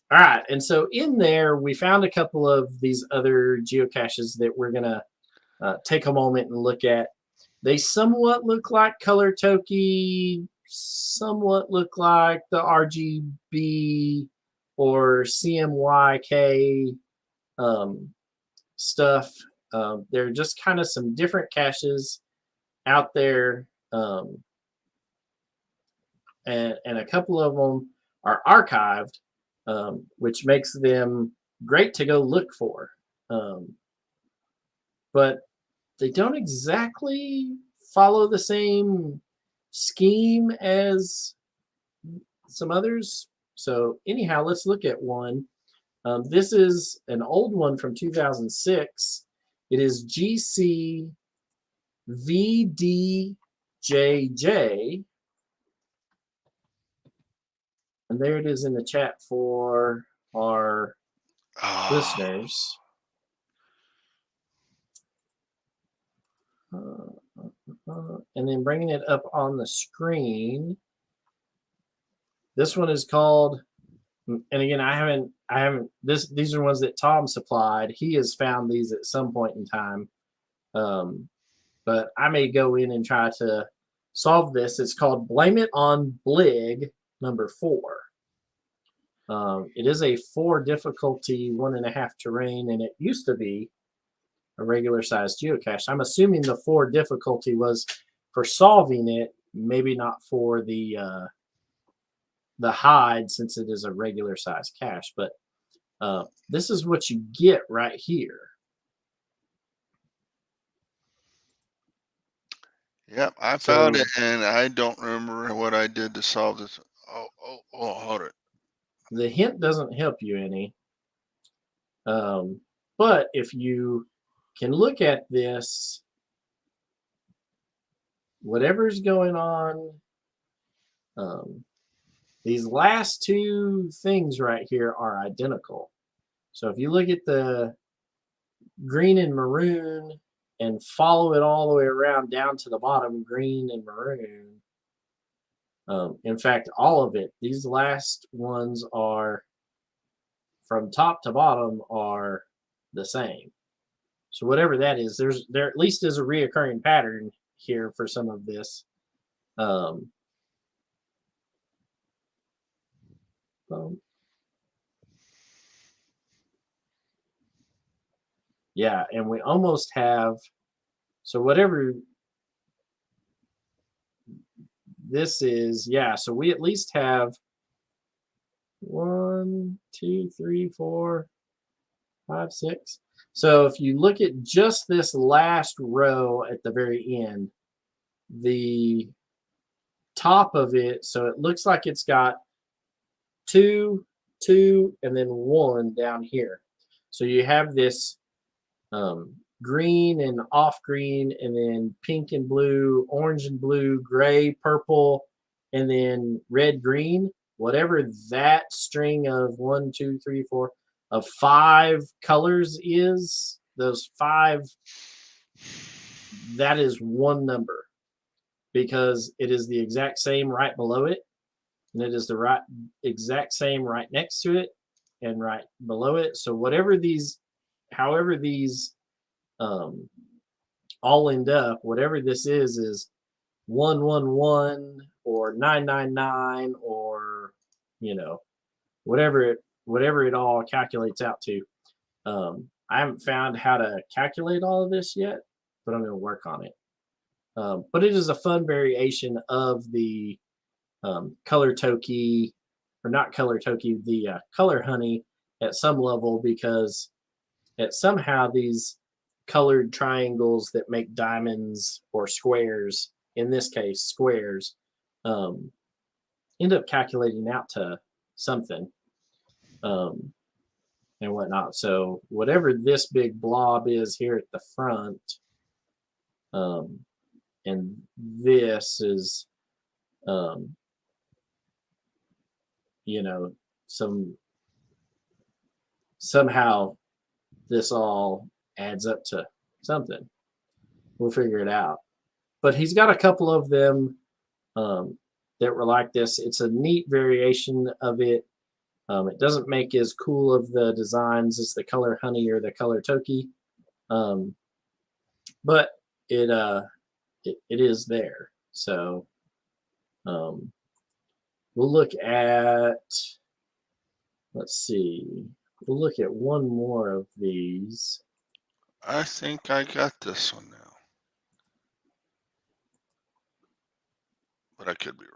All right, and so in there we found a couple of these other geocaches that we're gonna take a moment and look at. They somewhat look like color toki, somewhat look like the Rgba or CMYK stuff. They're just kind of some different caches out there, and a couple of them are archived, which makes them great to go look for. But they don't exactly follow the same scheme as some others. So anyhow, let's look at one. This is an old one from 2006. It is GCVDJJ. And there it is in the chat for our listeners. And then bringing it up on the screen. This one is called, and again, I haven't. These are ones that Tom supplied. He has found these at some point in time, but I may go in and try to solve this. It's called Blame It on Blig number 4. It is a 4 difficulty, 1.5 terrain, and it used to be a regular sized geocache. I'm assuming the 4 difficulty was for solving it, maybe not for the hide, since it is a regular sized cache. But this is what you get right here. Yep, I found it, and I don't remember what I did to solve this. Oh, hold it. The hint doesn't help you any. But if you can look at this, whatever's going on, these last 2 things right here are identical. So if you look at the green and maroon and follow it all the way around down to the bottom, green and maroon. In fact, all of it, these last ones are from top to bottom are the same. So whatever that is, there at least is a reoccurring pattern here for some of this. Yeah, and we almost have, so whatever this is, yeah, so we at least have 1, 2, 3, 4, 5, 6. So if you look at just this last row at the very end, the top of it, so it looks like it's got 2, 2, and then 1 down here. So you have this green and off green, and then pink and blue, orange and blue, gray, purple, and then red, green. Whatever that string of 1, 2, 3, 4 of 5 colors is, those 5, that is one number, because it is the exact same right below it, and it is the exact same right next to it and right below it. So whatever these, however these all end up, whatever this is 1, 1, 1 or 999 or, whatever it all calculates out to. I haven't found how to calculate all of this yet, but I'm going to work on it. But it is a fun variation of the color toki, or not color toki, the color honey at some level, because somehow these colored triangles that make diamonds or squares, in this case squares, end up calculating out to something and whatnot. So whatever this big blob is here at the front, and this is somehow this all adds up to something. We'll figure it out. But he's got a couple of them that were like this. It's a neat variation of it. It doesn't make as cool of the designs as the color honey or the color toki, but it is there. So we'll look at, let's see, we'll look at one more of these. I think I got this one now, but I could be wrong.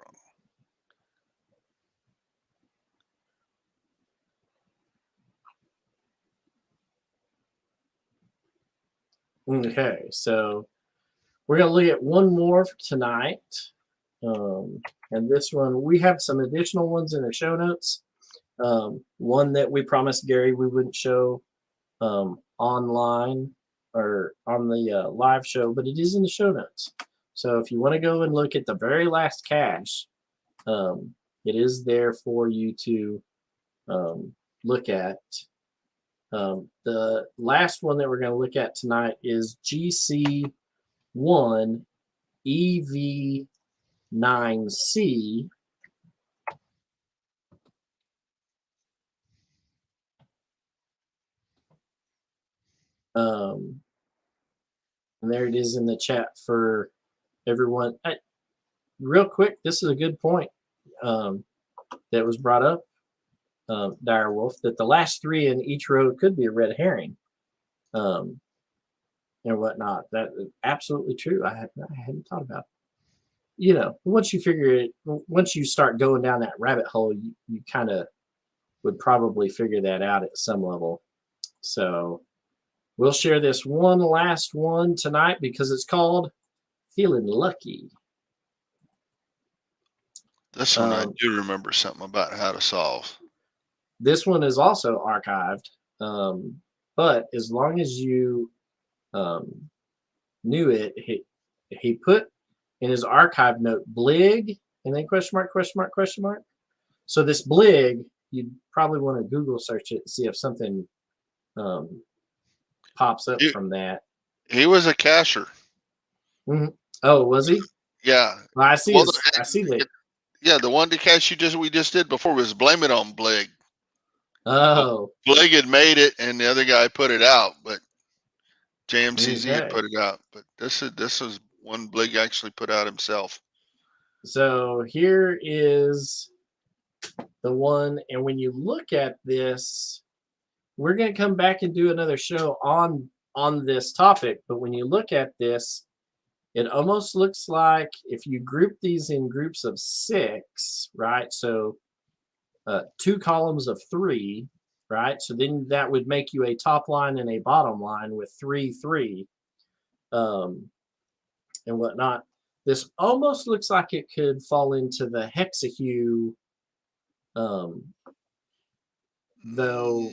Okay, so we're going to look at one more for tonight. And this one, we have some additional ones in the show notes. One that we promised Gary we wouldn't show online or on the live show, but it is in the show notes. So if you want to go and look at the very last cache, it is there for you to look at. The last one that we're going to look at tonight is GC1 EV9C. And there it is in the chat for everyone. Real quick, this is a good point that was brought up, Direwolf, that the last three in each row could be a red herring and whatnot. That is absolutely true. I hadn't thought about it. Once you figure it, once you start going down that rabbit hole, you kind of would probably figure that out at some level. So we'll share this one last one tonight because it's called Feeling Lucky. This one I do remember something about how to solve. This one is also archived, but as long as you knew it, he put in his archive note blig and then question mark, question mark, question mark. So this blig, you'd probably want to Google search it and see if something pops up from that. He was a cacher. Mm-hmm. Oh, was he? Yeah. Well, I see. I see that. Yeah, the one to cache we just did before was Blame It on Blig. Oh. Blig had made it, and the other guy put it out, but JMCZ had put it out. But this is one Blig actually put out himself. So here is the one, and when you look at this, we're going to come back and do another show on this topic. But when you look at this, it almost looks like if you group these in groups of 6, right? So 2 columns of 3, right? So then that would make you a top line and a bottom line with 3, 3, and whatnot. This almost looks like it could fall into the hexahue, though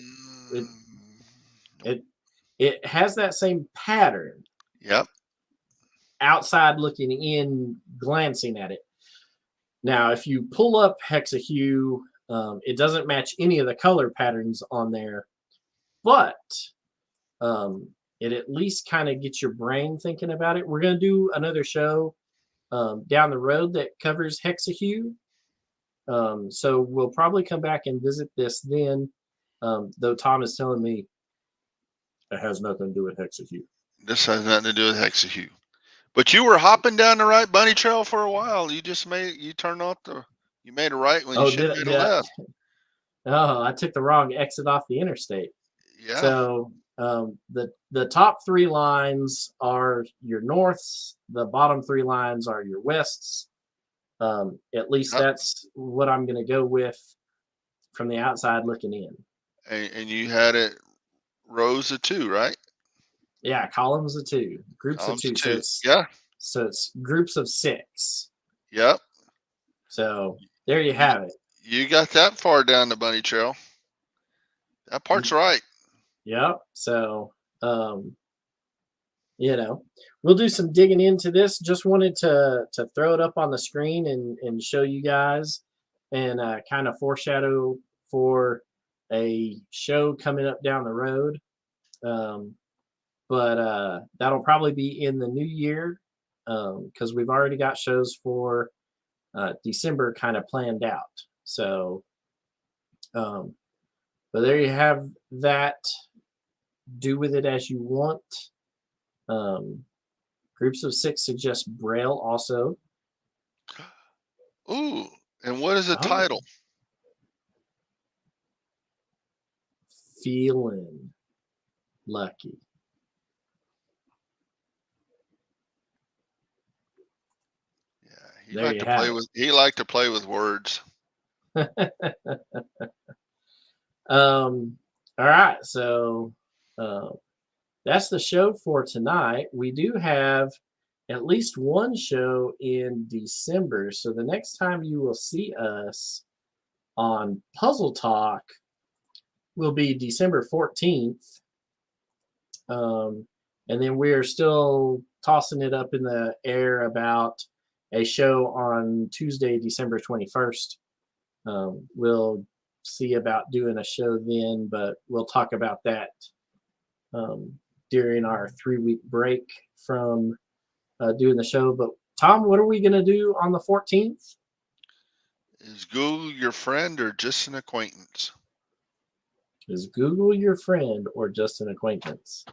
it has that same pattern. Yep. Outside looking in, glancing at it. Now, if you pull up hexahue, it doesn't match any of the color patterns on there, but it at least kind of gets your brain thinking about it. We're going to do another show down the road that covers hexahue. So we'll probably come back and visit this then, though Tom is telling me it has nothing to do with hexahue. This has nothing to do with hexahue. But you were hopping down the right bunny trail for a while. You made a right when you should have made a left. Oh, I took the wrong exit off the interstate. Yeah. So the top 3 lines are your norths. The bottom 3 lines are your wests. At least that's what I'm going to go with from the outside looking in. And you had it rows of 2, right? Yeah, columns of 2, groups Columns of 2. of 2. So it's groups of 6. Yep. So there you have it. You got that far down the bunny trail. That part's right. Yep. So, we'll do some digging into this. Just wanted to throw it up on the screen and show you guys and kind of foreshadow for a show coming up down the road. But that'll probably be in the new year because we've already got shows for December kind of planned out. So, but there you have that. Do with it as you want. Groups of 6 suggest Braille also. Ooh, and what is the title? Feeling lucky. Yeah, he liked to play with words. All right, so that's the show for tonight. We do have at least one show in December. So the next time you will see us on Puzzle Talk will be December 14th. And then we're still tossing it up in the air about a show on Tuesday, December 21st. We'll see about doing a show then, but we'll talk about that during our 3-week break from doing the show. But Tom, what are we going to do on the 14th? Is Google your friend or just an acquaintance? Is Google your friend or just an acquaintance?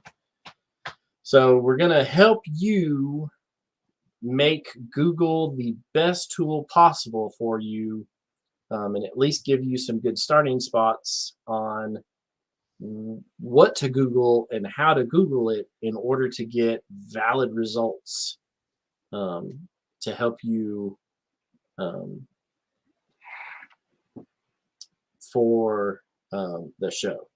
So we're going to help you make Google the best tool possible for you and at least give you some good starting spots on what to Google and how to Google it in order to get valid results to help you for the show.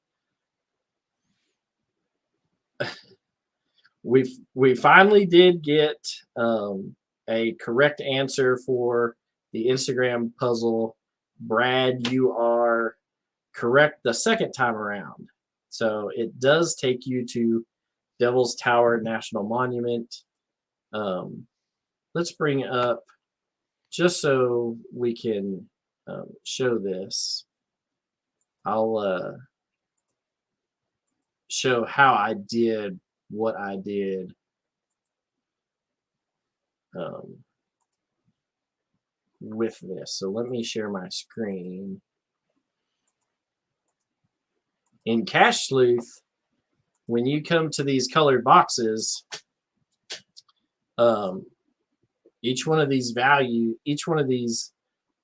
We finally did get a correct answer for the Instagram puzzle. Brad, you are correct the second time around. So it does take you to Devil's Tower National Monument. Let's bring up, just so we can show this, I'll show how I did what I did with this. So let me share my screen. In Cache Sleuth, when you come to these colored boxes, each one of these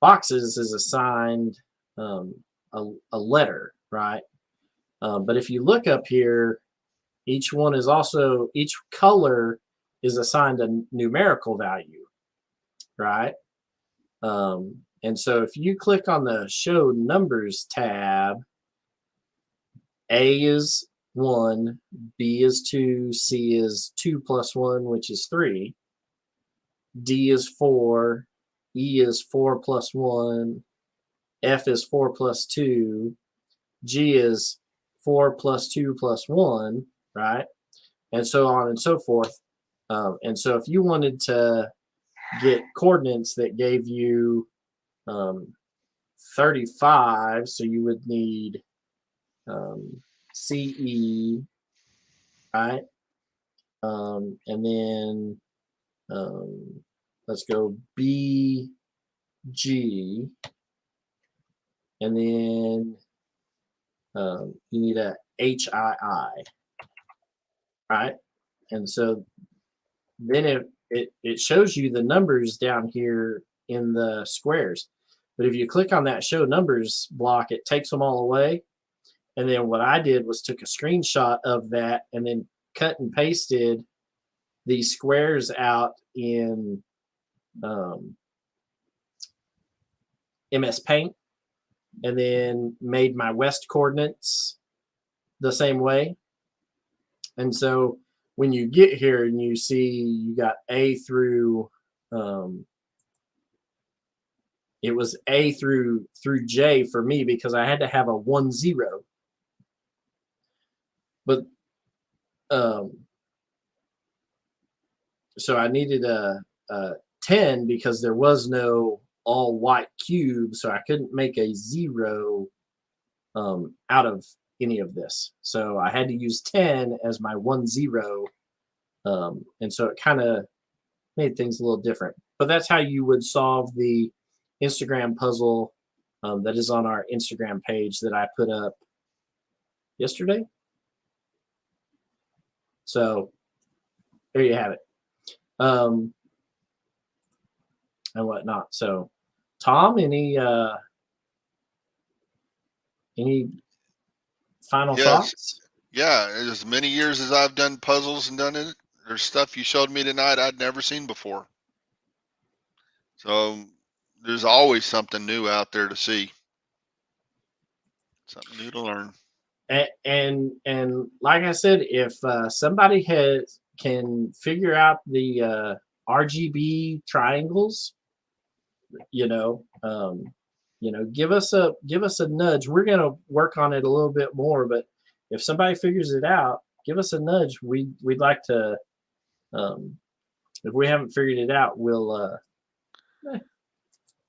boxes is assigned a letter, right? But if you look up here, each color is assigned a numerical value, right? And so if you click on the Show Numbers tab, A is 1, B is 2, C is 2 plus 1, which is 3, D is 4, E is 4 plus 1, F is 4 plus 2, G is 4 plus 2 plus 1, right? And so on and so forth. And so if you wanted to get coordinates that gave you 35, so you would need CE, right? And then let's go BG, and then you need a HII, right? And so then it shows you the numbers down here in the squares. But if you click on that show numbers block, it takes them all away. And then what I did was took a screenshot of that and then cut and pasted these squares out in MS Paint, and then made my west coordinates the same way. And so when you get here and you see you got A through it was A through J for me because I had to have a 1 0. But so I needed a 10 because there was no all white cube, so I couldn't make a 0 out of any of this. So I had to use 10 as my 1 0, and so it kind of made things a little different. But that's how you would solve the Instagram puzzle that is on our Instagram page that I put up yesterday. So there you have it. And whatnot. So Tom, any final thoughts? Yeah, as many years as I've done puzzles and done it, there's stuff you showed me tonight I'd never seen before. So there's always something new out there to see. Something new to learn. And like I said, if somebody can figure out the Rgba triangles, give us a nudge. We're gonna work on it a little bit more, but if somebody figures it out, give us a nudge. We'd like to. If we haven't figured it out, we'll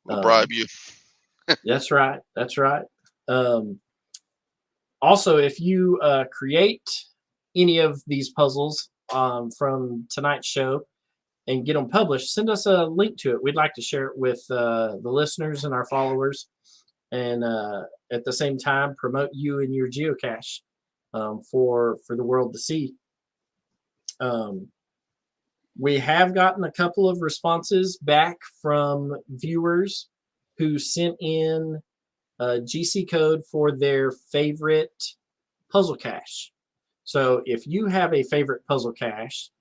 bribe you. That's right. That's right. Also, if you create any of these puzzles from tonight's show and get them published, send us a link to it. We'd like to share it with the listeners and our followers, and at the same time promote you and your geocache for the world to see. We have gotten a couple of responses back from viewers who sent in GC code for their favorite puzzle cache. So if you have a favorite puzzle cache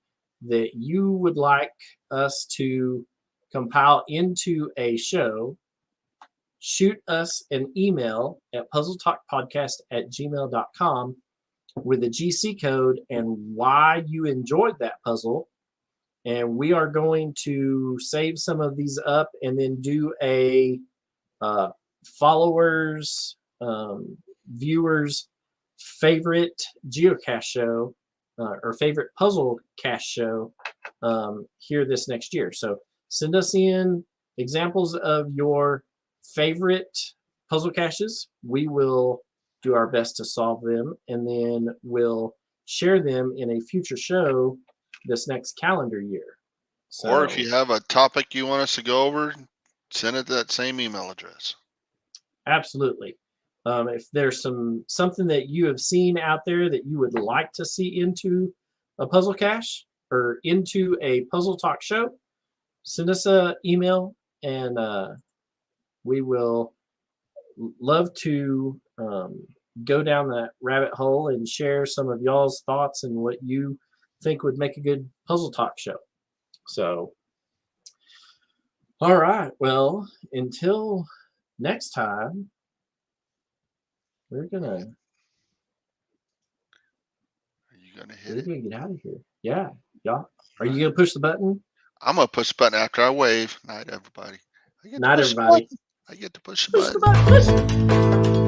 that you would like us to compile into a show, shoot us an email at puzzletalkpodcast@gmail.com with a GC code and why you enjoyed that puzzle. And we are going to save some of these up and then do a followers, viewers' favorite geocache show or favorite puzzle cache show here this next year. So send us in examples of your favorite puzzle caches. We will do our best to solve them, and then we'll share them in a future show this next calendar year. So, or if you have a topic you want us to go over, send it to that same email address. Absolutely. If there's something that you have seen out there that you would like to see into a puzzle cache or into a puzzle talk show, send us an email, and we will love to go down that rabbit hole and share some of y'all's thoughts and what you think would make a good puzzle talk show. So, all right. Well, until next time, we're gonna get out of here. Yeah. Are you gonna push the button? I'm gonna push the button after I wave. Night, everybody. Night, everybody. I get to push the button. Push the button.